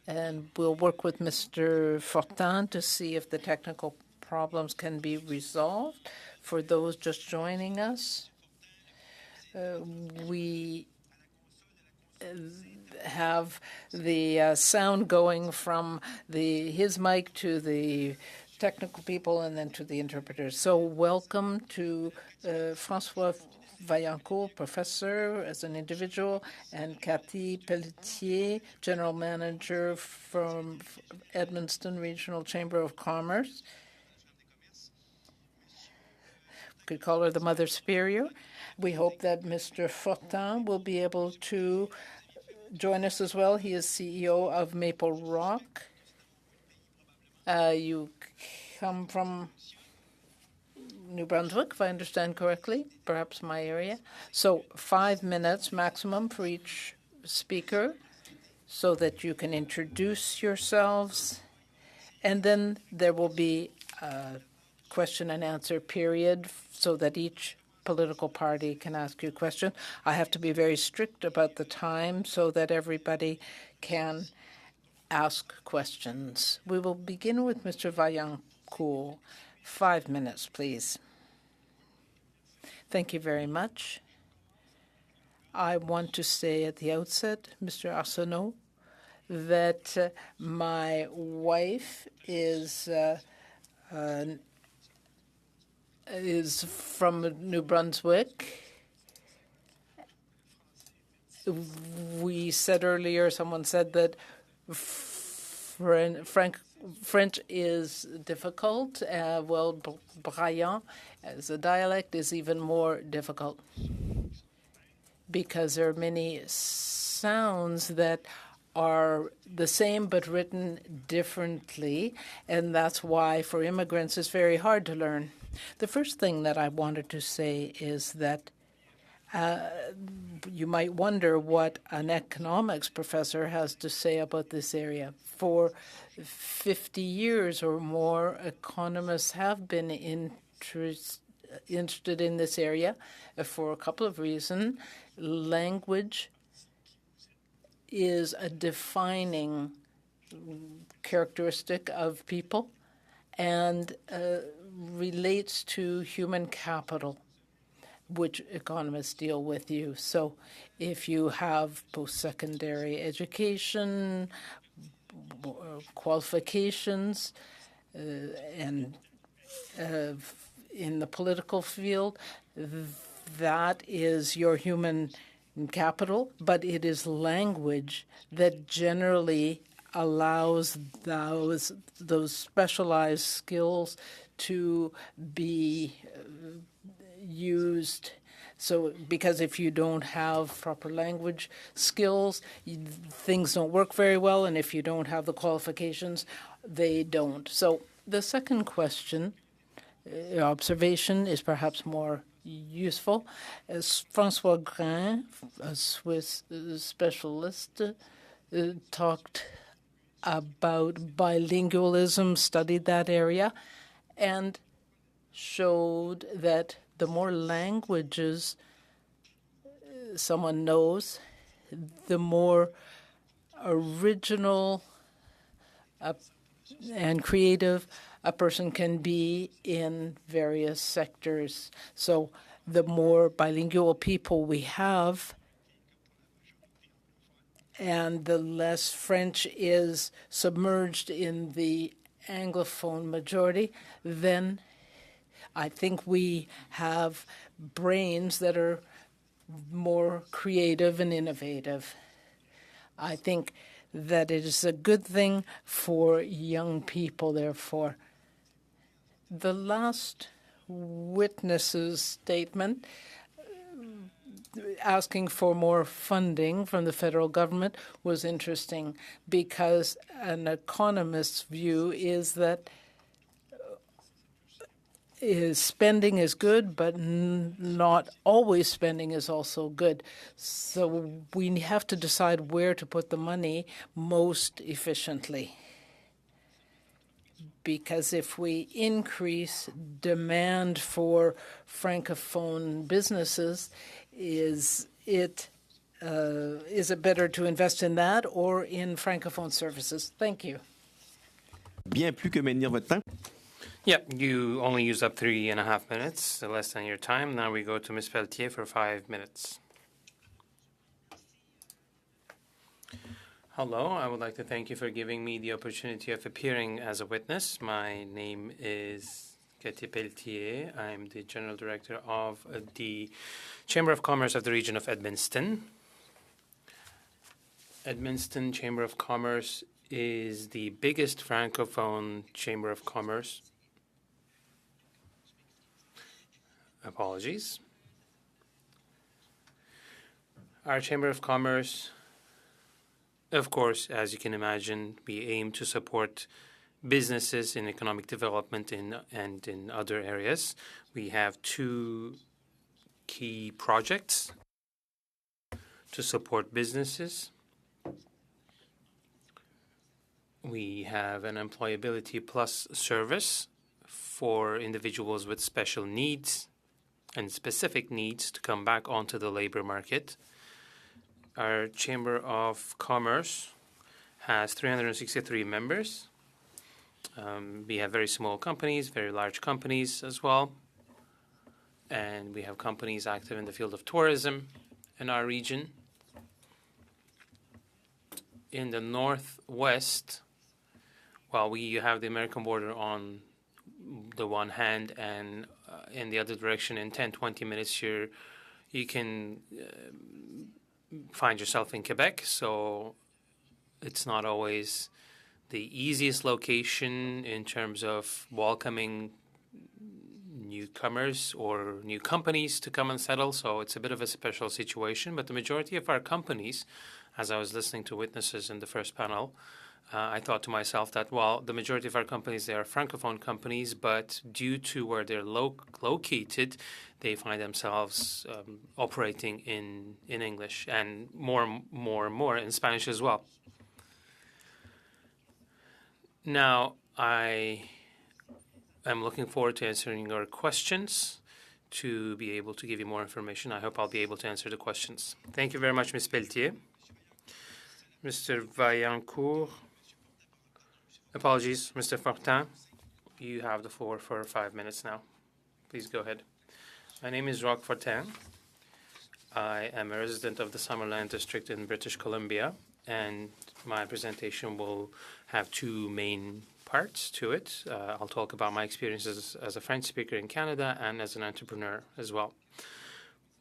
and we'll work with Mr. Fortin to see if the technical problems can be resolved. For those just joining us, we have the sound going from his mic to the technical people and then to the interpreters. So welcome to François Vaillancourt, professor as an individual, and Cathy Pelletier, general manager from Edmundston Regional Chamber of Commerce. We could call her the Mother Superior. We hope that Mr. Fortin will be able to join us as well. He is CEO of Maple Rock. You come from New Brunswick, if I understand correctly, perhaps my area. So 5 minutes maximum for each speaker so that you can introduce yourselves. And then there will be a question and answer period so that each political party can ask you a question. I have to be very strict about the time so that everybody can ask questions. We will begin with Mr. Vaillancourt. 5 minutes, please. Thank you very much. I want to say at the outset, Mr. Arsenault, that my wife is from New Brunswick. We said earlier, someone said that French is difficult. Well, Braillant as a dialect is even more difficult because there are many sounds that are the same but written differently, and that's why for immigrants it's very hard to learn. The first thing that I wanted to say is that you might wonder what an economics professor has to say about this area. For 50 years or more, economists have been interested in this area for a couple of reasons. Language is a defining characteristic of people and relates to human capital, which economists deal with you. So if you have post-secondary education, qualifications, and in the political field, that is your human capital, but it is language that generally allows those specialized skills to be used. So because if you don't have proper language skills, things don't work very well, and if you don't have the qualifications, they don't. So the second question, observation, is perhaps more useful. As François Grain, a Swiss specialist, talked about bilingualism, studied that area, and showed that the more languages someone knows, the more original and creative a person can be in various sectors. So the more bilingual people we have, and the less French is submerged in the Anglophone majority, then I think we have brains that are more creative and innovative. I think that it is a good thing for young people, therefore. The last witness's statement asking for more funding from the federal government was interesting because an economist's view is that spending is good, but not always spending is also good. So we have to decide where to put the money most efficiently. Because if we increase demand for Francophone businesses, is it is it better to invest in that or in Francophone services? Thank you. Bien plus que maintenir votre temps. Yeah, you only used up 3.5 minutes, so less than your time. Now we go to Ms. Pelletier for 5 minutes. Hello, I would like to thank you for giving me the opportunity of appearing as a witness. My name is Cathy Pelletier. I'm the General Director of the Chamber of Commerce of the region of Edmundston. Edmundston Chamber of Commerce is the biggest Francophone Chamber of Commerce. Apologies. Our Chamber of Commerce, of course, as you can imagine, we aim to support businesses in economic development and in other areas. We have 2 key projects to support businesses. We have an Employability Plus service for individuals with special needs and specific needs to come back onto the labor market. Our Chamber of Commerce has 363 members. We have very small companies, very large companies as well. And we have companies active in the field of tourism in our region. In the northwest, while we have the American border on the one hand, and in the other direction, in 10-20 minutes, you can find yourself in Quebec. So it's not always the easiest location in terms of welcoming newcomers or new companies to come and settle. So it's a bit of a special situation. But the majority of our companies, as I was listening to witnesses in the first panel, I thought to myself that, well, the majority of our companies, they are Francophone companies, but due to where they're located, they find themselves operating in English and more and more in Spanish as well. Now, I am looking forward to answering your questions to be able to give you more information. I hope I'll be able to answer the questions. Thank you very much, Ms. Pelletier. Mr. Vaillancourt. Apologies, Mr. Fortin. You have the floor for 5 minutes now. Please go ahead. My name is Roch Fortin. I am a resident of the Summerland District in British Columbia, and my presentation will have 2 main parts to it. I'll talk about my experiences as a French speaker in Canada and as an entrepreneur as well.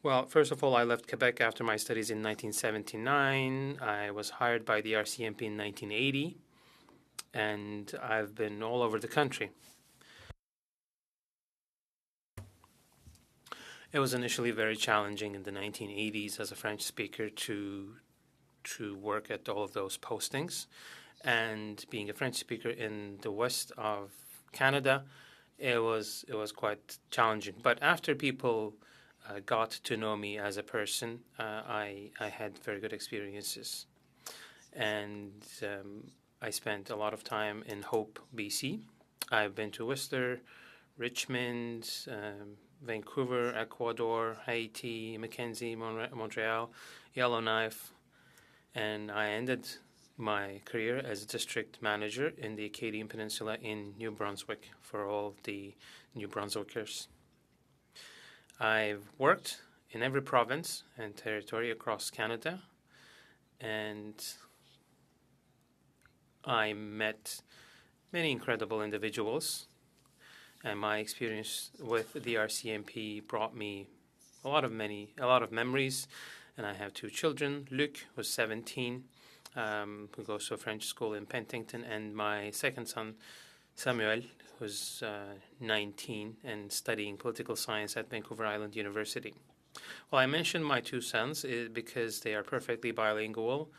Well, first of all, I left Quebec after my studies in 1979. I was hired by the RCMP in 1980, and I've been all over the country. It was initially very challenging in the 1980s as a French speaker to work at all of those postings. And being a French speaker in the west of Canada, it was quite challenging. But after people got to know me as a person, I had very good experiences. And I spent a lot of time in Hope, BC. I've been to Whistler, Richmond, Vancouver, Ecuador, Haiti, Mackenzie, Montreal, Yellowknife, and I ended my career as a district manager in the Acadian Peninsula in New Brunswick for all the New Brunswickers. I've worked in every province and territory across Canada, and I met many incredible individuals, and my experience with the RCMP brought me a lot of memories. And I have 2 children. Luc, who's 17, who goes to a French school in Penticton, and my second son, Samuel, who's 19 and studying political science at Vancouver Island University. Well, I mentioned my 2 sons because they are perfectly bilingual,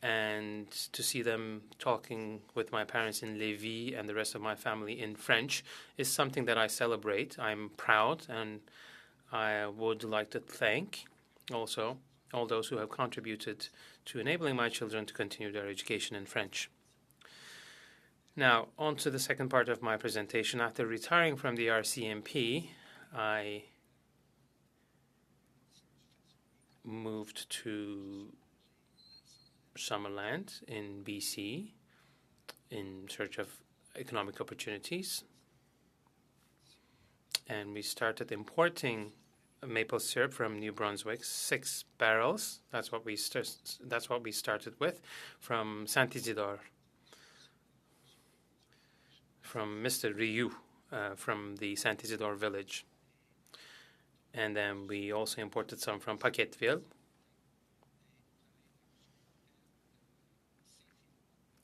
and to see them talking with my parents in Lévis and the rest of my family in French is something that I celebrate. I'm proud, and I would like to thank also all those who have contributed to enabling my children to continue their education in French. Now, on to the second part of my presentation. After retiring from the RCMP, I moved to Summerland in BC in search of economic opportunities. And we started importing maple syrup from New Brunswick, 6 barrels. That's what we started with from Saint Isidore, from Mr. Rioux from the Saint Isidore village. And then we also imported some from Paquetteville.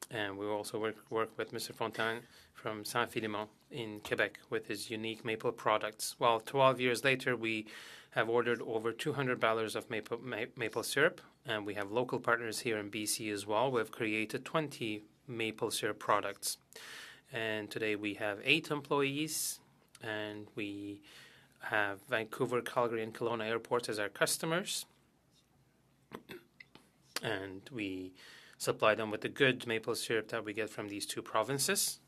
And we also work with Mr. Fontaine from Saint-Philemon in Quebec with his unique maple products. Well, 12 years later, we have ordered over 200 barrels of maple syrup, and we have local partners here in BC as well. We've created 20 maple syrup products. And today we have 8 employees, and we have Vancouver, Calgary, and Kelowna airports as our customers. And we supply them with the good maple syrup that we get from these 2 provinces.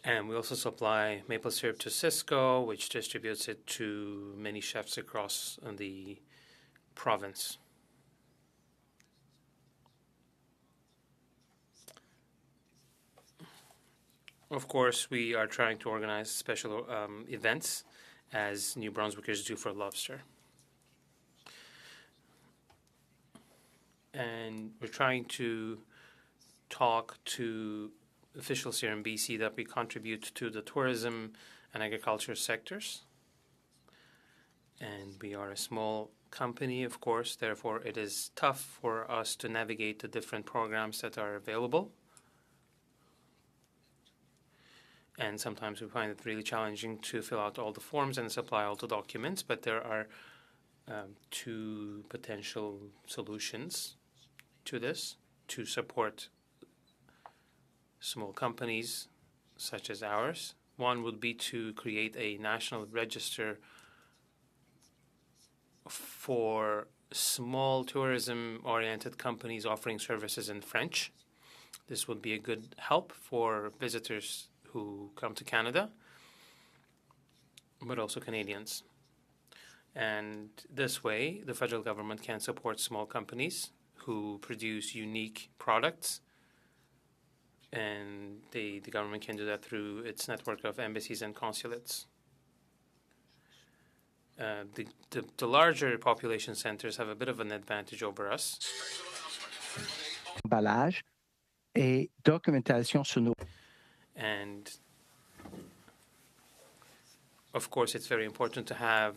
And we also supply maple syrup to Cisco, which distributes it to many chefs across the province. Of course, we are trying to organize special events as New Brunswickers do for lobster. And we're trying to talk to officials here in BC that we contribute to the tourism and agriculture sectors. And we are a small company, of course, therefore it is tough for us to navigate the different programs that are available. And sometimes we find it really challenging to fill out all the forms and supply all the documents, but there are 2 potential solutions to this to support small companies such as ours. One would be to create a national register for small tourism-oriented companies offering services in French. This would be a good help for visitors who come to Canada, but also Canadians. And this way, the federal government can support small companies who produce unique products, and the government can do that through its network of embassies and consulates. The larger population centers have a bit of an advantage over us. Emballage et documentation sur nos. And of course, it's very important to have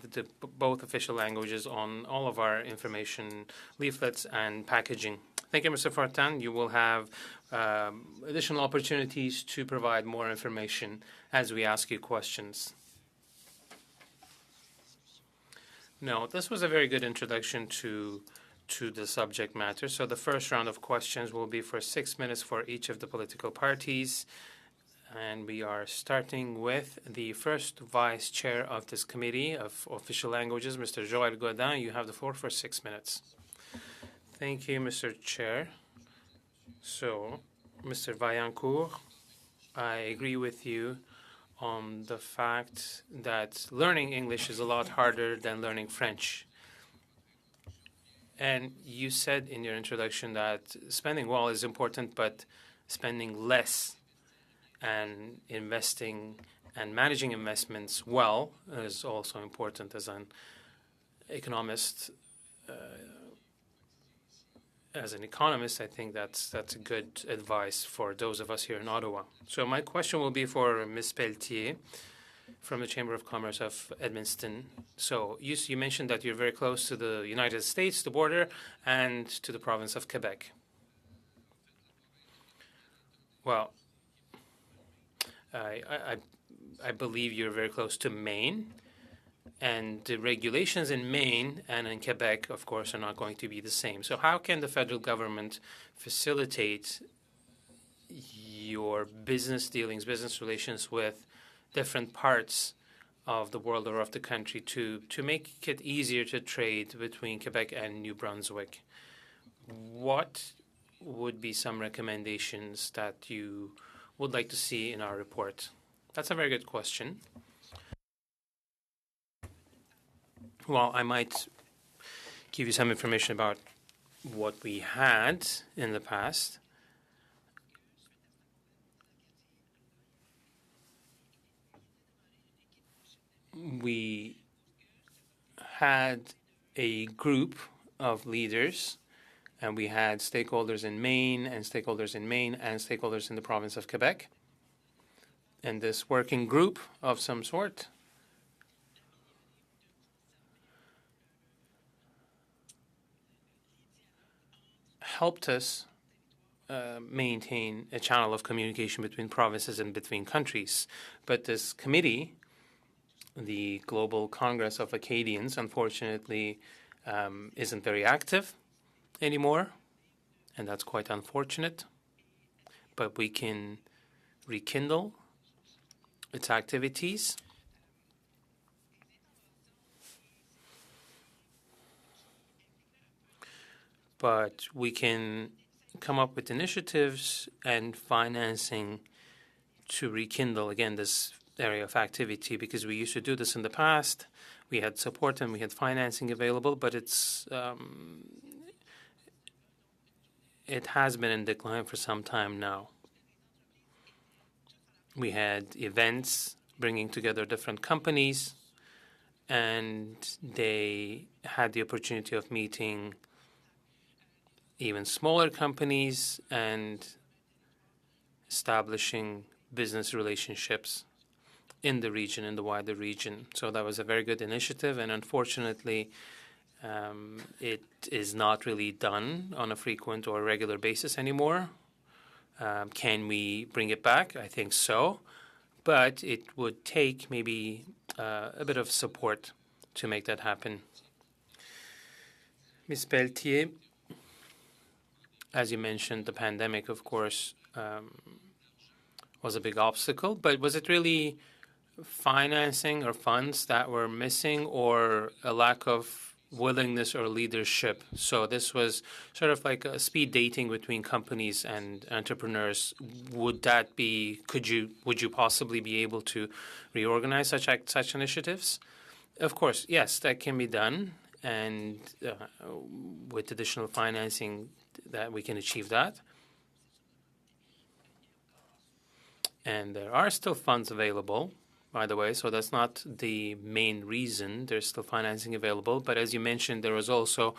both official languages on all of our information leaflets and packaging. Thank you, Mr. Fortin. You will have additional opportunities to provide more information as we ask you questions. No, this was a very good introduction to the subject matter. So the first round of questions will be for 6 minutes for each of the political parties. And we are starting with the first vice chair of this committee of official languages, Mr. Joël Godin. You have the floor for 6 minutes. Thank you, Mr. Chair. So, Mr. Vaillancourt, I agree with you on the fact that learning English is a lot harder than learning French. And you said in your introduction that spending well is important, but spending less and investing and managing investments well is also important. As an economist, I think that's a good advice for those of us here in Ottawa. So my question will be for Ms. Pelletier from the Chamber of Commerce of Edmundston. So you mentioned that you're very close to the United States, the border, and to the province of Quebec. Well, I believe you're very close to Maine, and the regulations in Maine and in Quebec, of course, are not going to be the same. So how can the federal government facilitate your business dealings, business relations with different parts of the world or of the country to make it easier to trade between Quebec and New Brunswick? What would be some recommendations that you would like to see in our report? That's a very good question. Well, I might give you some information about what we had in the past. We had a group of leaders, and we had stakeholders in Maine and stakeholders in Maine and stakeholders in the province of Quebec. And this working group of some sort helped us maintain a channel of communication between provinces and between countries. But this committee, the Global Congress of Acadians, unfortunately isn't very active anymore, and that's quite unfortunate. But we can rekindle its activities. But we can come up with initiatives and financing to rekindle, again, this area of activity, because we used to do this in the past. We had support and we had financing available, but it has been in decline for some time now. We had events bringing together different companies, and they had the opportunity of meeting even smaller companies and establishing business relationships in the region, in the wider region. So that was a very good initiative, and unfortunately, it is not really done on a frequent or regular basis anymore. Can we bring it back? I think so, but it would take maybe a bit of support to make that happen. Ms. Pelletier, as you mentioned, the pandemic, of course, was a big obstacle, but was it really financing or funds that were missing, or a lack of willingness or leadership? So this was sort of like a speed dating between companies and entrepreneurs. Would that be? Would you possibly be able to reorganize such initiatives? Of course, yes, that can be done, and with additional financing, that we can achieve that. And there are still funds available, by the way, so that's not the main reason. There's still financing available. But as you mentioned, there was also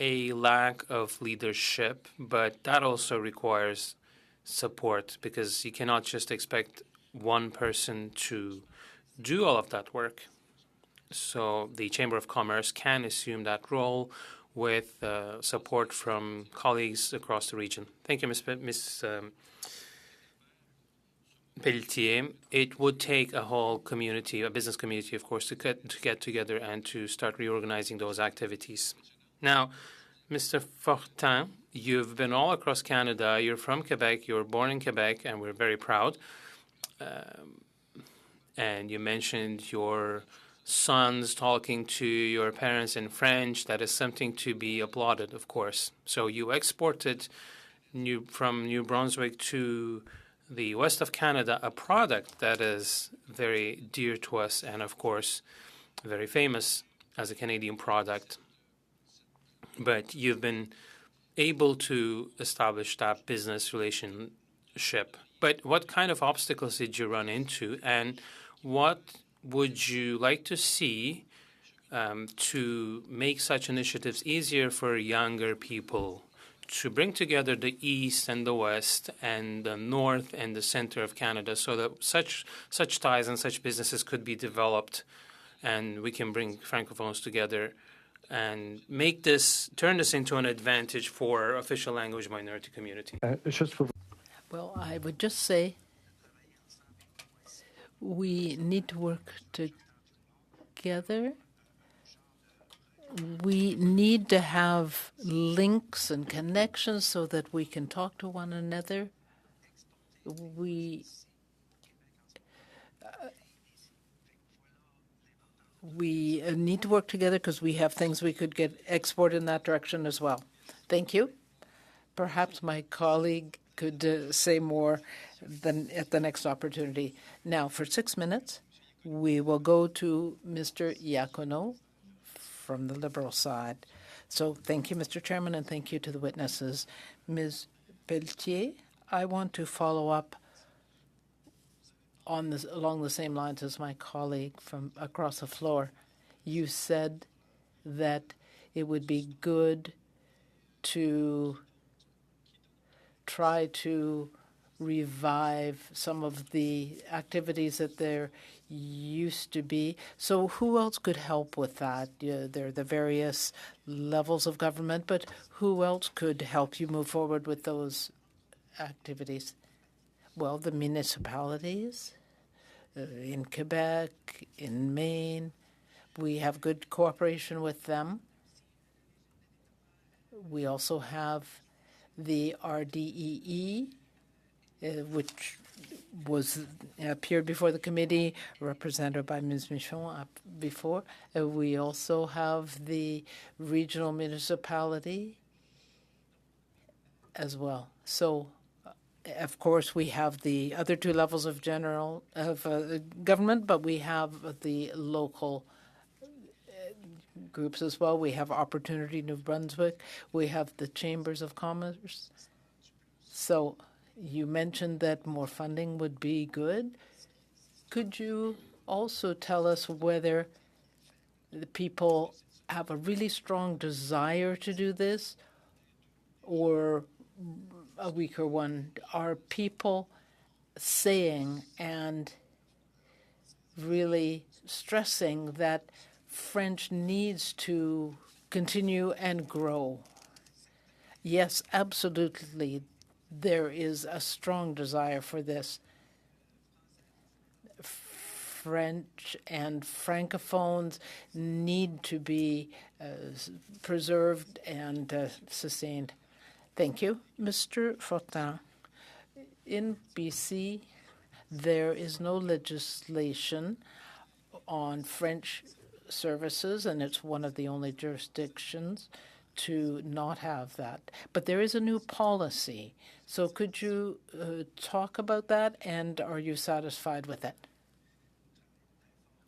a lack of leadership, but that also requires support, because you cannot just expect one person to do all of that work. So the Chamber of Commerce can assume that role with support from colleagues across the region. Thank you, Ms. Pelletier. It would take a whole community, a business community, of course, to get together and to start reorganizing those activities. Now, Mr. Fortin, you've been all across Canada. You're from Quebec. You were born in Quebec, and we're very proud. And you mentioned your sons talking to your parents in French. That is something to be applauded, of course. So you exported from New Brunswick to the west of Canada a product that is very dear to us and, of course, very famous as a Canadian product. But you've been able to establish that business relationship. But what kind of obstacles did you run into, and what would you like to see to make such initiatives easier for younger people to bring together the East and the West and the North and the center of Canada, so that such ties and such businesses could be developed, and we can bring Francophones together and turn this into an advantage for official language minority community? Well, I would just say we need to work together. We need to have links and connections so that we can talk to one another. We need to work together because we have things we could get export in that direction as well. Thank you. Perhaps my colleague could say more at the next opportunity. Now, for 6 minutes, we will go to Mr. Iacono from the Liberal side. So thank you, Mr. Chairman, and thank you to the witnesses. Ms. Pelletier, I want to follow up on this, along the same lines as my colleague from across the floor. You said that it would be good to try to revive some of the activities that there used to be. So who else could help with that? There are the various levels of government, but who else could help you move forward with those activities? Well, the municipalities in Quebec, in Maine, we have good cooperation with them. We also have the RDEE, which appeared before the committee, represented by Ms. Michon before. We also have the regional municipality as well. So, of course, we have the other two levels of government, but we have the local groups as well. We have Opportunity New Brunswick. We have the Chambers of Commerce. So you mentioned that more funding would be good. Could you also tell us whether the people have a really strong desire to do this or a weaker one? Are people saying and really stressing that French needs to continue and grow? Yes, absolutely. There is a strong desire for this. French and Francophones need to be preserved and sustained. Thank you. Mr. Fortin, in BC, there is no legislation on French services, and it's one of the only jurisdictions to not have that. But there is a new policy. So could you talk about that, and are you satisfied with it?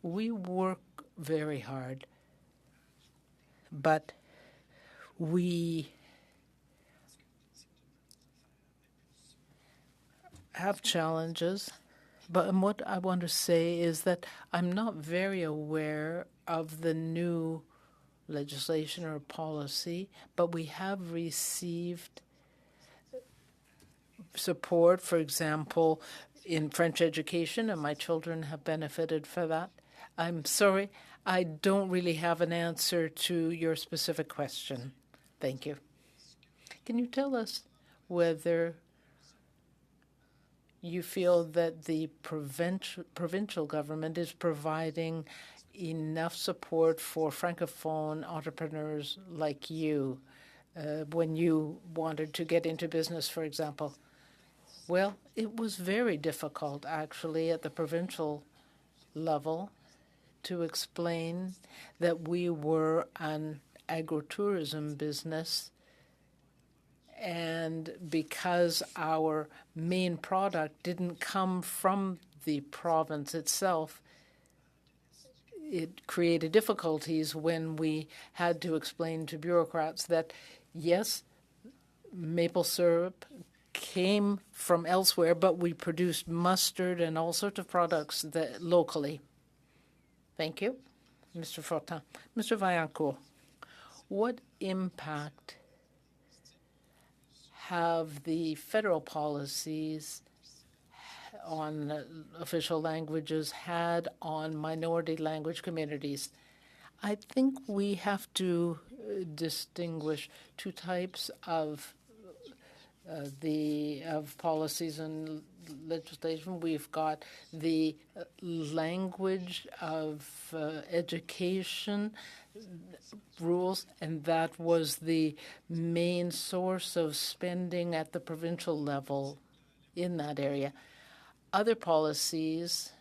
We work very hard, but we have challenges. But what I want to say is that I'm not very aware of the new legislation or policy, but we have received support, for example, in French education, and my children have benefited for that. I'm sorry, I don't really have an answer to your specific question. Thank you. Can you tell us whether you feel that the provincial government is providing enough support for Francophone entrepreneurs like you when you wanted to get into business, for example? Well, it was very difficult, actually, at the provincial level to explain that we were an agrotourism business, and because our main product didn't come from the province itself, it created difficulties when we had to explain to bureaucrats that, yes, maple syrup came from elsewhere, but we produced mustard and all sorts of products that locally. Thank you, Mr. Fortin. Mr. Vaillancourt, what impact have the federal policies on official languages had on minority language communities? I think we have to distinguish two types of policies and legislation. We've got the language of education rules, and that was the main source of spending at the provincial level in that area. Other policies,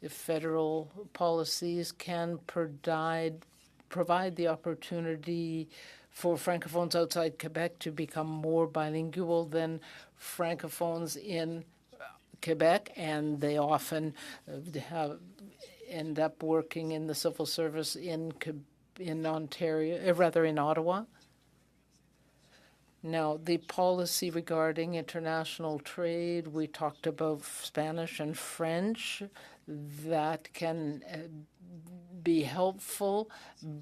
the federal policies, can provide the opportunity for Francophones outside Quebec to become more bilingual than Francophones in Quebec, and they often end up working in the civil service in Ontario, rather in Ottawa. Now, the policy regarding international trade, we talked about Spanish and French. That can be helpful,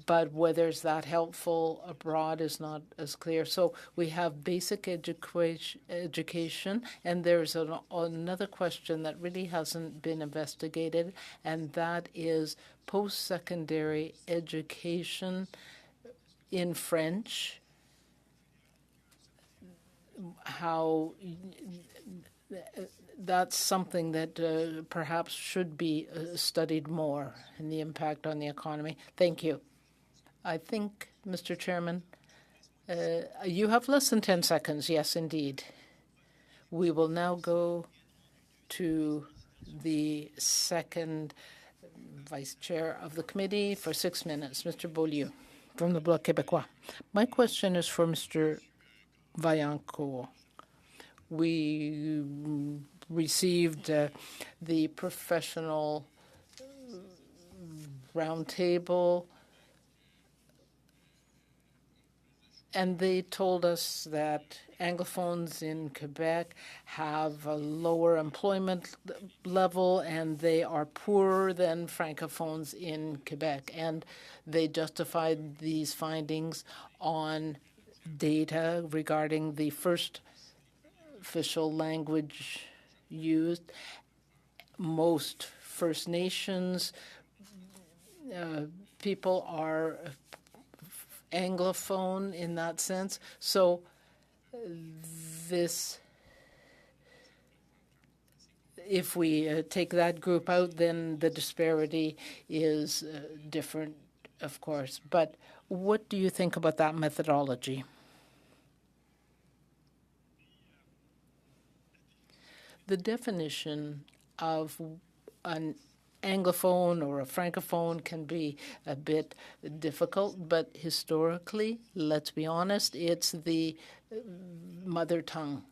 but whether it's that helpful abroad is not as clear. So we have basic education, and there's another question that really hasn't been investigated, and that is post-secondary education in French. How that's something that perhaps should be studied more, and the impact on the economy. Thank you. I think, Mr. Chairman, you have less than 10 seconds. Yes, indeed. We will now go to the second vice chair of the committee for 6 minutes, Mr. Beaulieu from the Bloc Québécois. My question is for Mr. Vaillancourt. We received the professional roundtable, and they told us that Anglophones in Quebec have a lower employment level and they are poorer than Francophones in Quebec. And they justified these findings on data regarding the first official language used. Most First Nations people are Anglophone in that sense. So this, if we take that group out, then the disparity is different, of course. But what do you think about that methodology? The definition of an Anglophone or a Francophone can be a bit difficult, but historically, let's be honest, it's the mother tongue.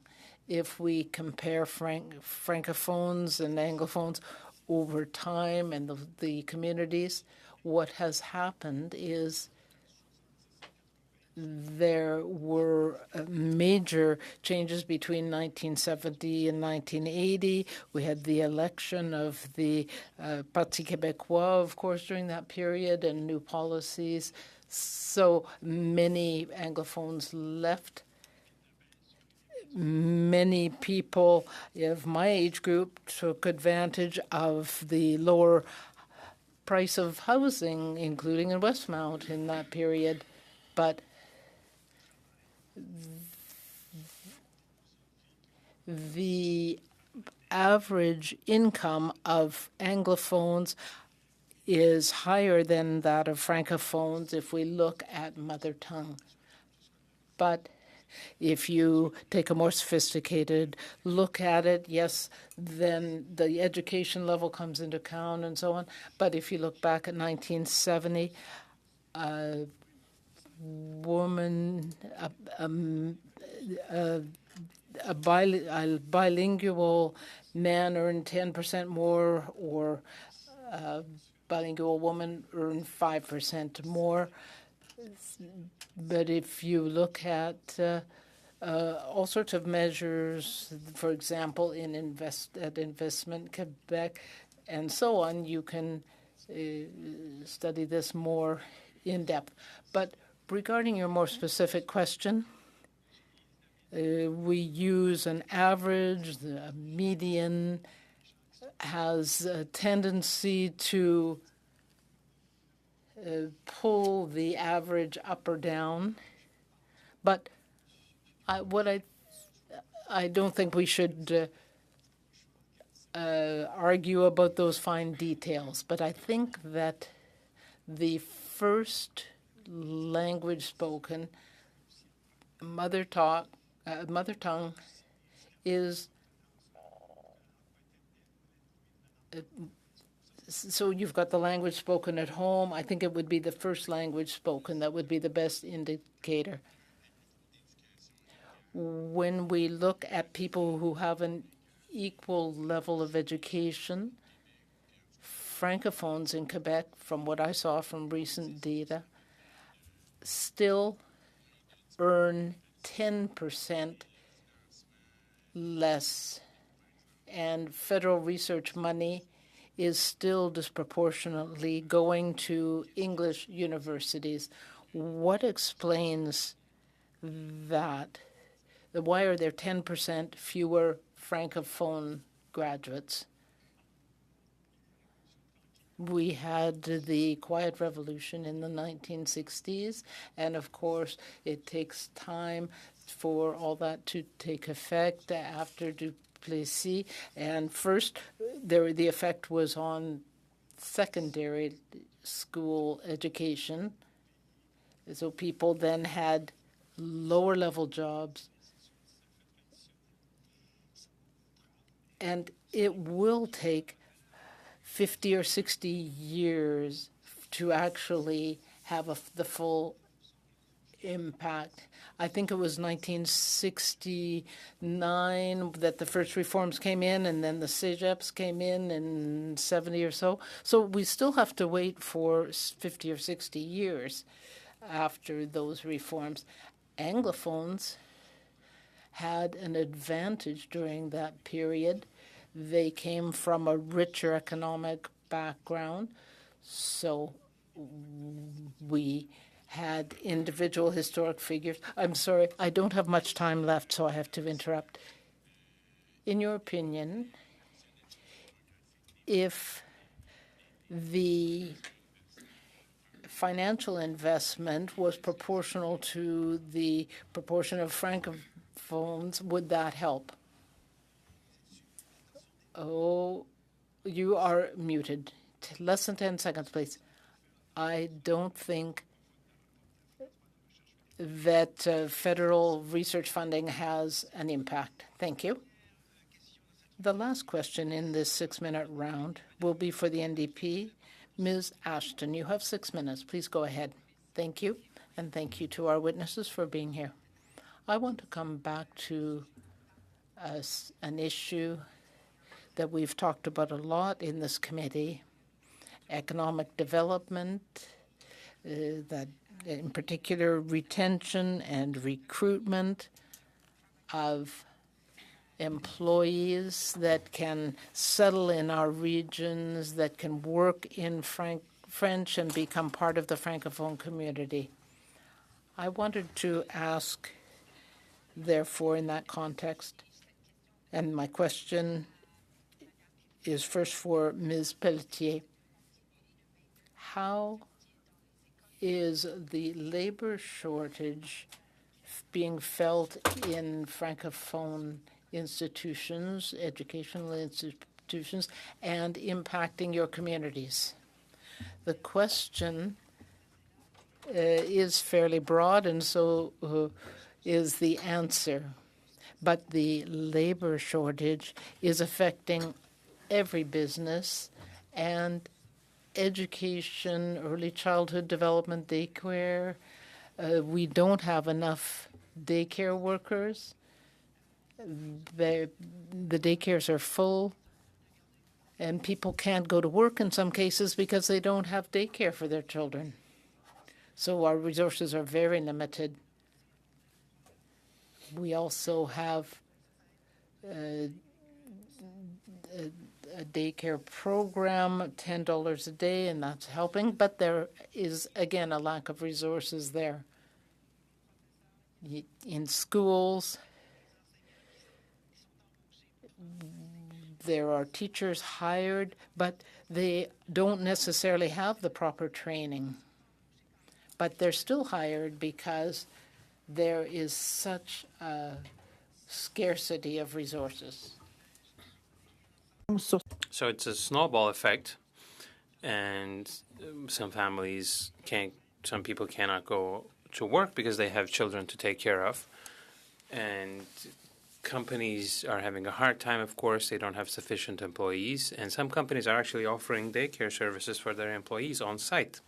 If we compare Francophones and Anglophones over time and the communities, what has happened is there were major changes between 1970 and 1980. We had the election of the Parti québécois, of course, during that period, and new policies. So many Anglophones left. Many people of my age group took advantage of the lower price of housing, including in Westmount in that period. But the average income of Anglophones is higher than that of Francophones if we look at mother tongue. But if you take a more sophisticated look at it, yes, then the education level comes into account and so on. But if you look back at 1970, a woman, a bilingual man earned 10% more, or a bilingual woman earned 5% more. But if you look at all sorts of measures, for example, in Investment Quebec and so on, you can study this more in depth. But regarding your more specific question, we use an average. The median has a tendency to pull the average up or down. But I don't think we should argue about those fine details. But I think that the first language spoken, mother tongue, is so you've got the language spoken at home. I think it would be the first language spoken that would be the best indicator. When we look at people who have an equal level of education, Francophones in Quebec, from what I saw from recent data, still earn 10% less, and federal research money is still disproportionately going to English universities. What explains that? Why are there 10% fewer Francophone graduates? We had the Quiet Revolution in the 1960s, and of course, it takes time for all that to take effect after Duplessis. And first, the effect was on secondary school education. So people then had lower level jobs. And it will take 50 or 60 years to actually have the full impact. I think it was 1969 that the first reforms came in, and then the CEGEPs came in 70 or so. So we still have to wait for 50 or 60 years after those reforms. Anglophones had an advantage during that period. They came from a richer economic background, so we had individual historic figures. I'm sorry, I don't have much time left, so I have to interrupt. In your opinion, if the financial investment was proportional to the proportion of Francophones, would that help? Oh, you are muted. Less than 10 seconds, please. I don't think that federal research funding has an impact. Thank you. The last question in this 6-minute round will be for the NDP. Ms. Ashton, you have 6 minutes. Please go ahead. Thank you, and thank you to our witnesses for being here. I want to come back to an issue that we've talked about a lot in this committee, economic development, that in particular retention and recruitment of employees that can settle in our regions, that can work in French and become part of the Francophone community. I wanted to ask, therefore, in that context, and my question is first for Ms. Pelletier. How is the labor shortage being felt in Francophone institutions, educational institutions, and impacting your communities? The question is fairly broad, and so is the answer. But the labor shortage is affecting every business, and education, early childhood development, daycare. We don't have enough daycare workers. The daycares are full, and people can't go to work in some cases because they don't have daycare for their children. So our resources are very limited. We also have a daycare program, $10 a day, and that's helping. But there is, again, a lack of resources there. In schools, there are teachers hired, but they don't necessarily have the proper training. But they're still hired because there is such a scarcity of resources. So it's a snowball effect, and some families can't, some people cannot go to work because they have children to take care of. And companies are having a hard time, of course. They don't have sufficient employees. And some companies are actually offering daycare services for their employees on site.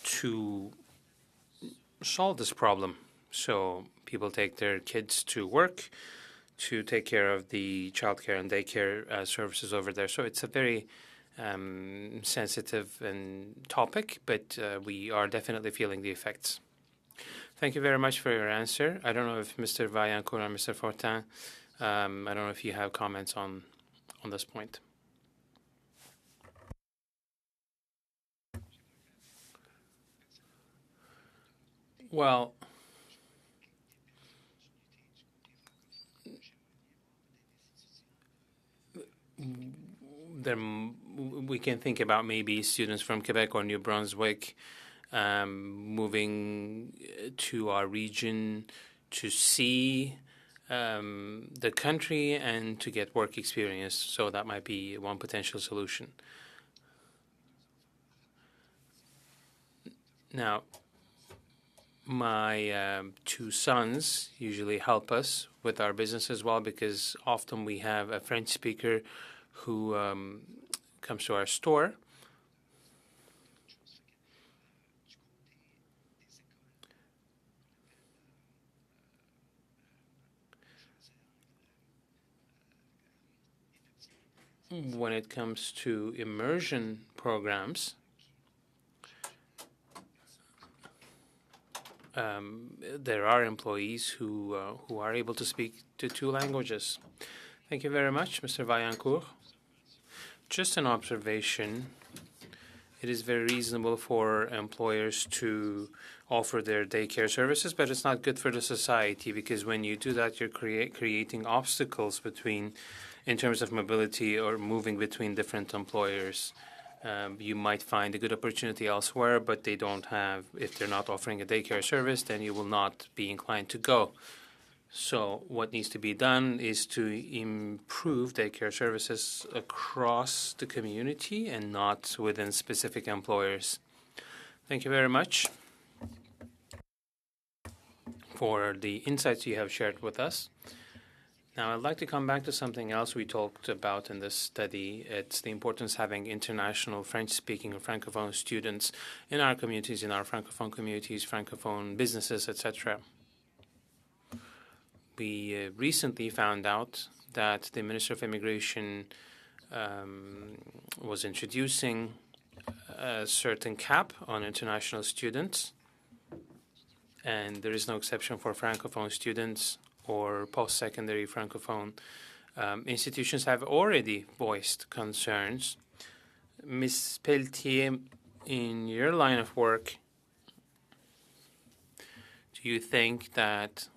To solve this problem, so people take their kids to work to take care of the childcare and daycare services over there. So it's a very sensitive topic, but we are definitely feeling the effects. Thank you very much for your answer. I don't know if Mr. Vaillancourt or Mr. Fortin, I don't know if you have comments on this point. Well, we can think about maybe students from Quebec or New Brunswick moving to our region to see the country and to get work experience. So that might be one potential solution. Now, my two sons usually help us with our business as well, because often we have a French speaker who comes to our store. When it comes to immersion programs, there are employees who are able to speak to two languages. Thank you very much, Mr. Vaillancourt. Just an observation. It is very reasonable for employers to offer their daycare services, but it's not good for the society, because when you do that, you're creating obstacles in terms of mobility or moving between different employers. You might find a good opportunity elsewhere, but they don't have, if they're not offering a daycare service, then you will not be inclined to go. So what needs to be done is to improve daycare services across the community and not within specific employers. Thank you very much for the insights you have shared with us. Now, I'd like to come back to something else we talked about in this study. It's the importance of having international French-speaking or Francophone students in our communities, in our Francophone communities, Francophone businesses, etc. We recently found out that the Minister of Immigration was introducing a certain cap on international students, and there is no exception for Francophone students or post-secondary Francophone. Institutions have already voiced concerns. Ms. Pelletier, in your line of work, do you think that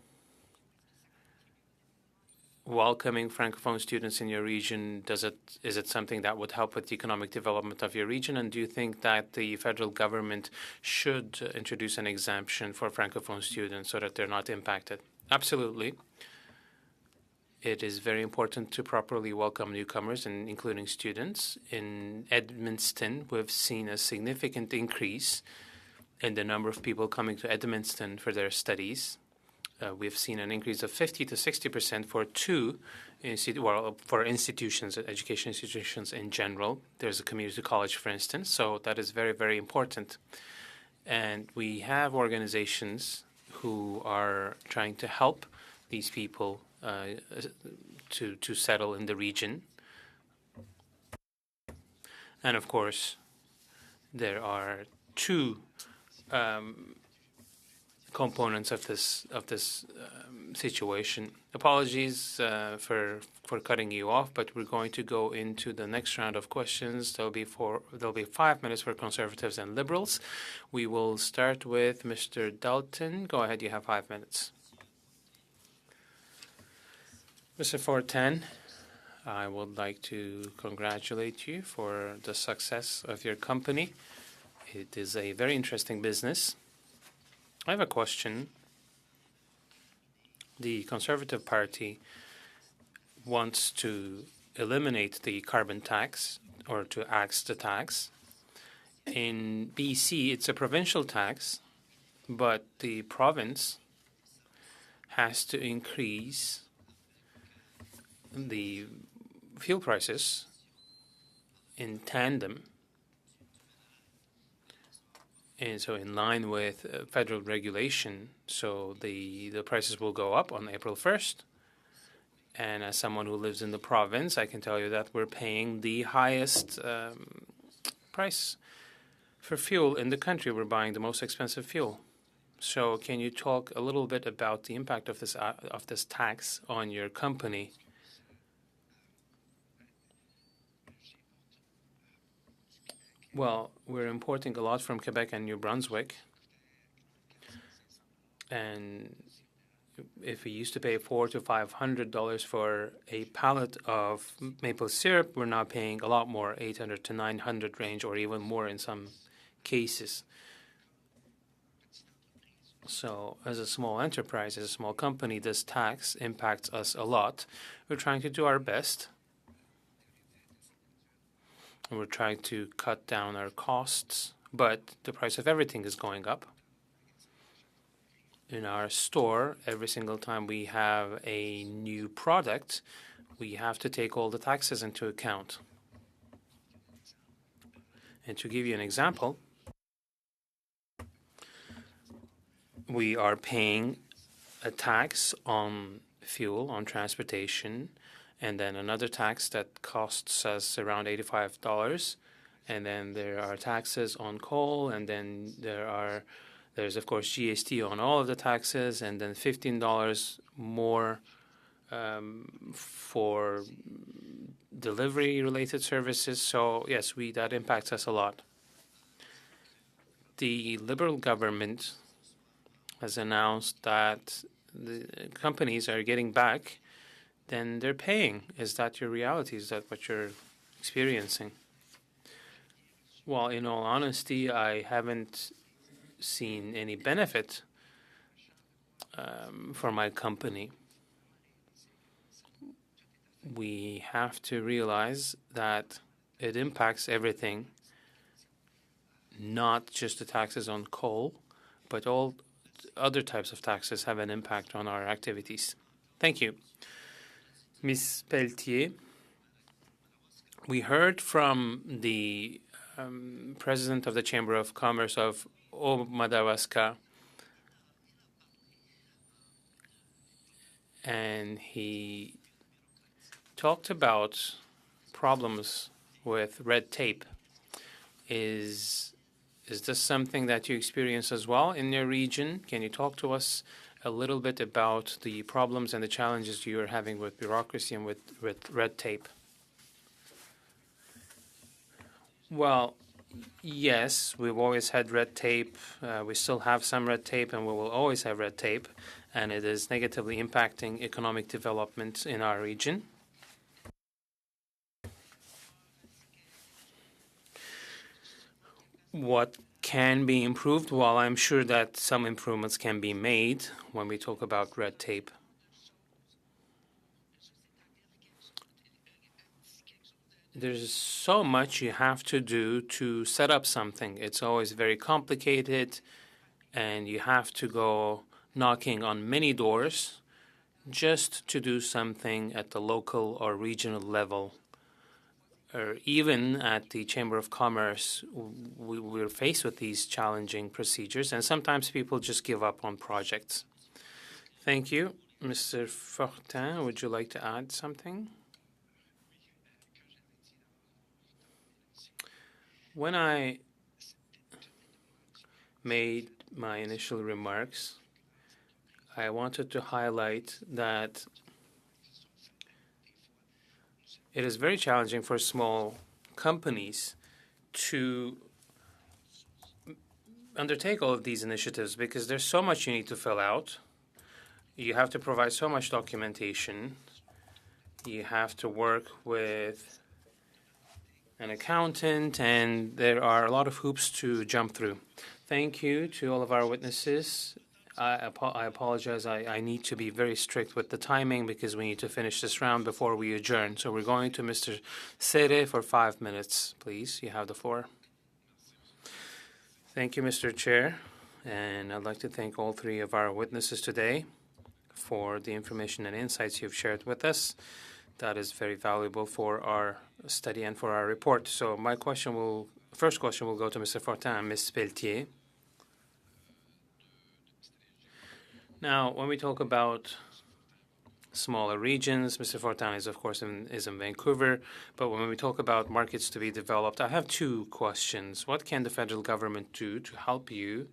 welcoming Francophone students in your region, is it something that would help with the economic development of your region? And do you think that the federal government should introduce an exemption for Francophone students so that they're not impacted? Absolutely. It is very important to properly welcome newcomers, and including students. In Edmundston, we've seen a significant increase in the number of people coming to Edmundston for their studies. We've seen an increase of 50 to 60% for institutions, education institutions in general. There's a community college, for instance, so that is very, very important. And we have organizations who are trying to help these people to settle in the region. And of course, there are two components of this situation. Apologies for cutting you off, but we're going to go into the next round of questions. There'll be 5 minutes for Conservatives and Liberals. We will start with Mr. Dalton. Go ahead, you have 5 minutes. Mr. Fortin, I would like to congratulate you for the success of your company. It is a very interesting business. I have a question. The Conservative Party wants to eliminate the carbon tax, or to axe the tax. In BC, it's a provincial tax, but the province has to increase the fuel prices in tandem, and so in line with federal regulation. So the prices will go up on April 1st, And as someone who lives in the province, I can tell you that we're paying the highest price for fuel in the country. We're buying the most expensive fuel. So can you talk a little bit about the impact of this tax on your company? Well, we're importing a lot from Quebec and New Brunswick. And if we used to pay $400 to $500 for a pallet of maple syrup, we're now paying a lot more, $800 to $900 range, or even more in some cases. So as a small enterprise, as a small company, this tax impacts us a lot. We're trying to do our best. And we're trying to cut down our costs, but the price of everything is going up. In our store, every single time we have a new product, we have to take all the taxes into account. And to give you an example, we are paying a tax on fuel, on transportation, and then another tax that costs us around $85. And then there are taxes on coal, and then there's, of course, GST on all of the taxes, and then $15 more for delivery-related services. So, yes, that impacts us a lot. The Liberal government has announced that the companies are getting back, then they're paying. Is that your reality? Is that what you're experiencing? Well, in all honesty, I haven't seen any benefit for my company. We have to realize that it impacts everything, not just the taxes on coal, but all other types of taxes have an impact on our activities. Thank you. Ms. Pelletier, we heard from the president of the Chamber of Commerce of Madawaska, and he talked about problems with red tape. Is this something that you experience as well in your region? Can you talk to us a little bit about the problems and the challenges you are having with bureaucracy and with red tape? Well, yes, we've always had red tape. We still have some red tape, and we will always have red tape, and it is negatively impacting economic development in our region. What can be improved? Well, I'm sure that some improvements can be made when we talk about red tape. There's so much you have to do to set up something. It's always very complicated, and you have to go knocking on many doors just to do something at the local or regional level. Or even at the Chamber of Commerce, we're faced with these challenging procedures, and sometimes people just give up on projects. Thank you. Mr. Fortin, would you like to add something? When I made my initial remarks, I wanted to highlight that it is very challenging for small companies to undertake all of these initiatives because there's so much you need to fill out. You have to provide so much documentation. You have to work with an accountant, and there are a lot of hoops to jump through. Thank you to all of our witnesses. I apologize. I need to be very strict with the timing because we need to finish this round before we adjourn. So we're going to Mr. Serre for 5 minutes, please. You have the floor. Thank you, Mr. Chair. And I'd like to thank all three of our witnesses today for the information and insights you've shared with us. That is very valuable for our study and for our report. So my first question will go to Mr. Fortin and Ms. Pelletier. Now, when we talk about smaller regions. Mr. Fortin is, of course, is in Vancouver. But when we talk about markets to be developed, I have two questions. What can the federal government do to help you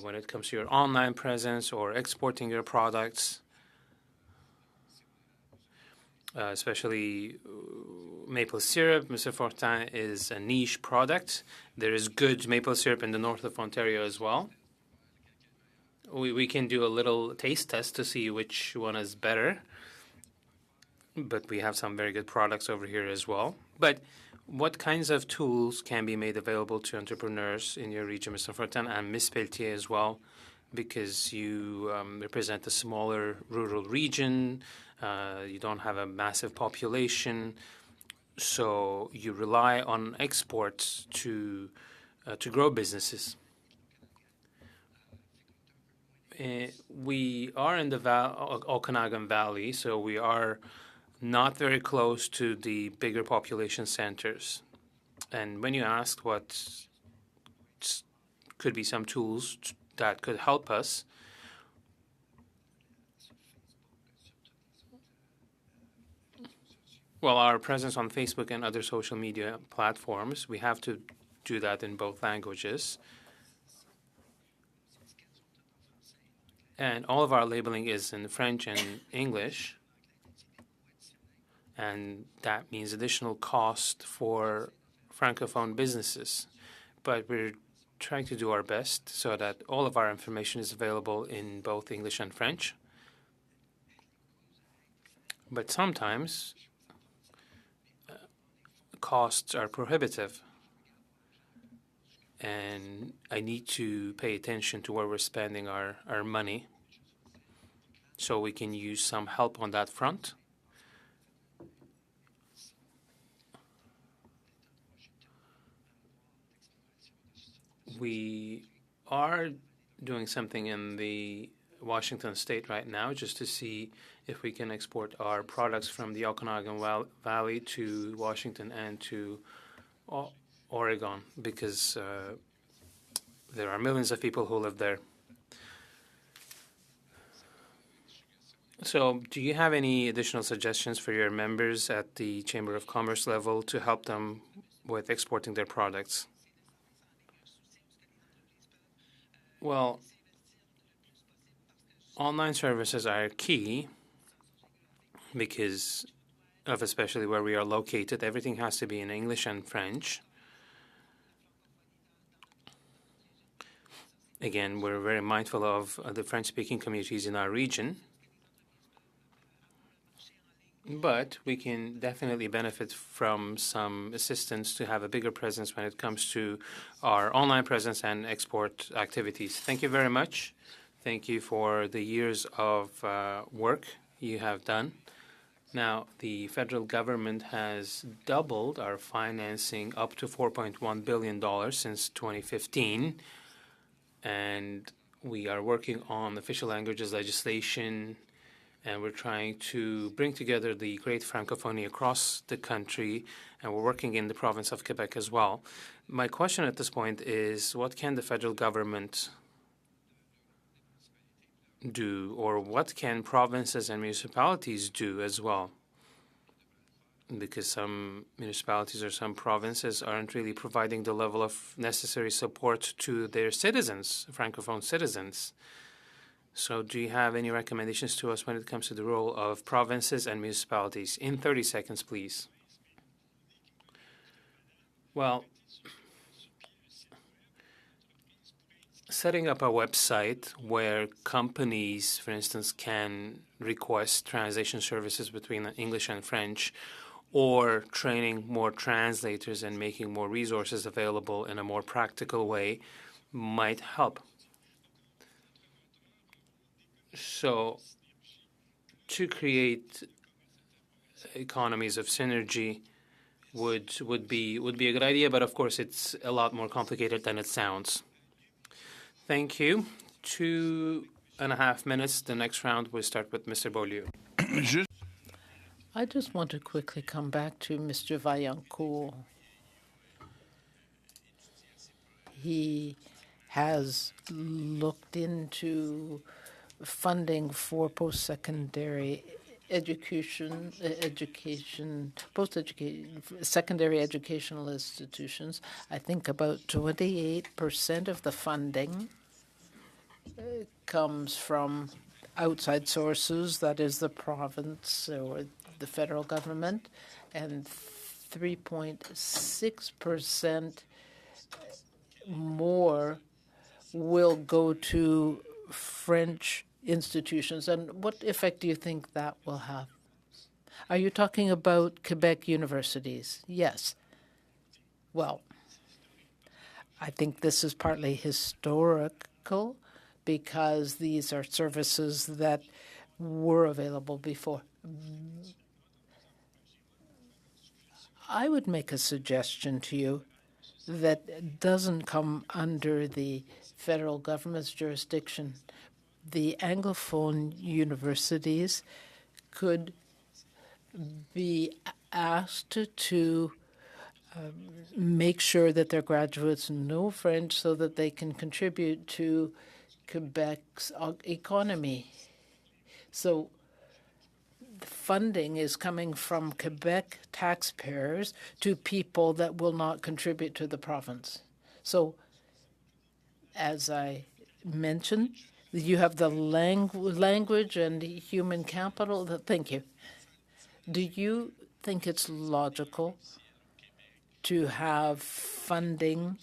when it comes to your online presence or exporting your products, especially maple syrup? Mr. Fortin is a niche product. There is good maple syrup in the north of Ontario as well. We can do a little taste test to see which one is better. But we have some very good products over here as well. But what kinds of tools can be made available to entrepreneurs in your region, Mr. Fortin, and Ms. Pelletier as well, because you represent a smaller rural region, you don't have a massive population, so you rely on exports to grow businesses. We are in the Okanagan Valley, so we are not very close to the bigger population centers. And when you asked what could be some tools that could help us, well, our presence on Facebook and other social media platforms, we have to do that in both languages. And all of our labeling is in French and English. And that means additional cost for Francophone businesses. But we're trying to do our best so that all of our information is available in both English and French. But sometimes costs are prohibitive. And I need to pay attention to where we're spending our money so we can use some help on that front. We are doing something in the Washington state right now just to see if we can export our products from the Okanagan Valley to Washington and to Oregon, because there are millions of people who live there. So do you have any additional suggestions for your members at the Chamber of Commerce level to help them with exporting their products? Well, online services are key because of especially where we are located. Everything has to be in English and French. Again, we're very mindful of the French-speaking communities in our region. But we can definitely benefit from some assistance to have a bigger presence when it comes to our online presence and export activities. Thank you very much. Thank you for the years of work you have done. Now, the federal government has doubled our financing up to $4.1 billion since 2015. And we are working on official languages legislation, and we're trying to bring together the great Francophonie across the country, and we're working in the province of Quebec as well. My question at this point is, what can the federal government do, or what can provinces and municipalities do as well? Because some municipalities or some provinces aren't really providing the level of necessary support to their citizens, Francophone citizens. So do you have any recommendations to us when it comes to the role of provinces and municipalities? In 30 seconds, please. Well, setting up a website where companies, for instance, can request translation services between English and French, or training more translators and making more resources available in a more practical way might help. So to create economies of synergy would be a good idea, but of course it's a lot more complicated than it sounds. Thank you. 2.5 minutes. The next round will start with Mr. Beaulieu. I just want to quickly come back to Mr. Vaillancourt. He has looked into funding for post-secondary secondary educational institutions. I think about 28% of the funding comes from outside sources, that is the province or the federal government, and 3.6% more will go to French institutions. And what effect do you think that will have? Are you talking about Quebec universities? Yes. Well, I think this is partly historical because these are services that were available before. I would make a suggestion to you that doesn't come under the federal government's jurisdiction. The Anglophone universities could be asked to make sure that their graduates know French so that they can contribute to Quebec's economy. So the funding is coming from Quebec taxpayers to people that will not contribute to the province. So as I mentioned, you have the language and human capital. Thank you. Do you think it's logical to have funding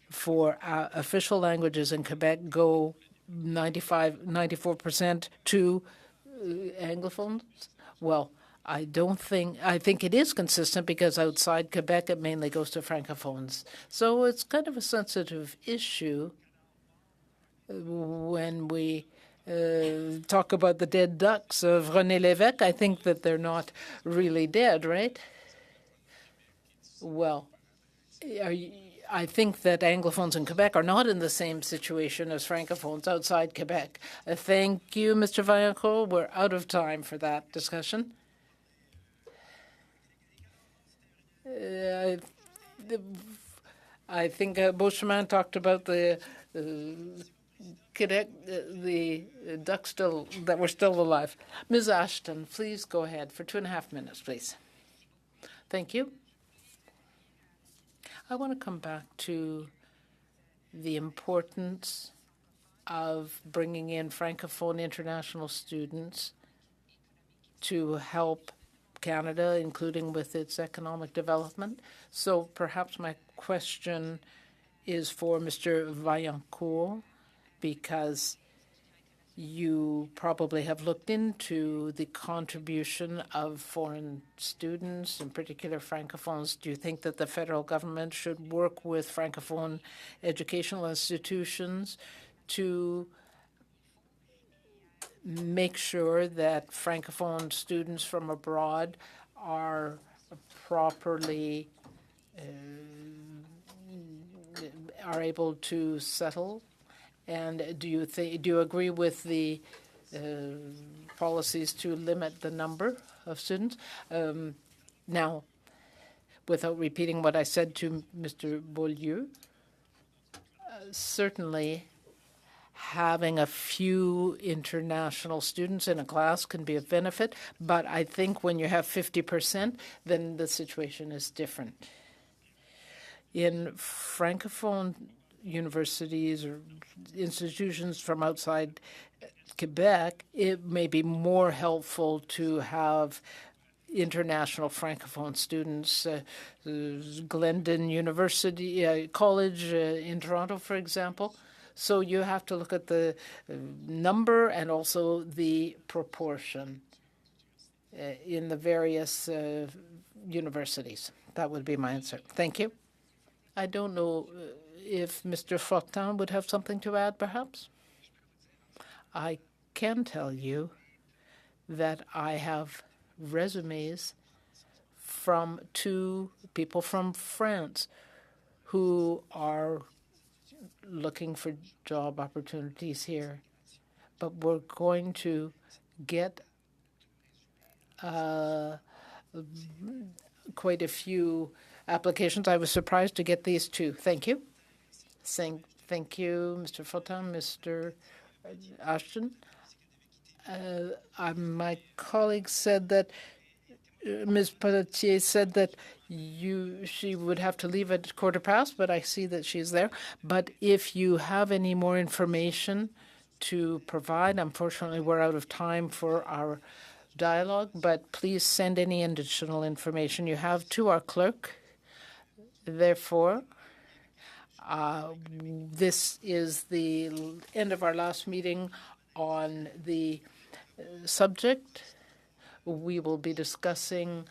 for official languages in Quebec go 94% to Anglophones? Well, I think it is consistent because outside Quebec it mainly goes to Francophones. So it's kind of a sensitive issue when we talk about the dead ducks of René Lévesque. I think that they're not really dead, right? Well, I think that Anglophones in Quebec are not in the same situation as Francophones outside Quebec. Thank you, Mr. Vaillancourt. We're out of time for that discussion. I think Beauchemin talked about the ducks that were still alive. Ms. Ashton, please go ahead for 2.5 minutes, please. Thank you. I want to come back to the importance of bringing in Francophone international students to help Canada, including with its economic development. So perhaps my question is for Mr. Vaillancourt, because you probably have looked into the contribution of foreign students, in particular Francophones. Do you think that the federal government should work with Francophone educational institutions to make sure that Francophone students from abroad are properly are able to settle? And do you agree with the policies to limit the number of students? Now, without repeating what I said to Mr. Beaulieu, certainly having a few international students in a class can be of benefit, but I think when you have 50%, then the situation is different. In Francophone universities or institutions from outside Quebec, it may be more helpful to have international Francophone students. Glendon University College in Toronto, for example. So you have to look at the number and also the proportion in the various universities. That would be my answer. Thank you. I don't know if Mr. Fortin would have something to add, perhaps. I can tell you that I have resumes from 2 people from France who are looking for job opportunities here. But we're going to get quite a few applications. I was surprised to get these 2. Thank you. Thank you, Mr. Fortin, Mr. Ashton. My colleague said that Ms. Pelletier said that she would have to leave at 15:15, but I see that she's there. But if you have any more information to provide, unfortunately, we're out of time for our dialogue, but please send any additional information you have to our clerk. Therefore, this is the end of our last meeting on the subject. We will be discussing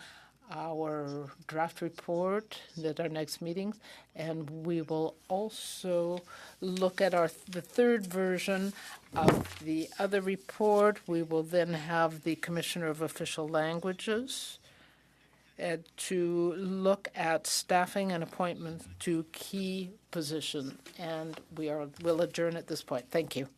our draft report at our next meetings, and we will also look at the third version of the other report. We will then have the Commissioner of Official Languages to look at staffing and appointments to key positions, and we'll adjourn at this point. Thank you.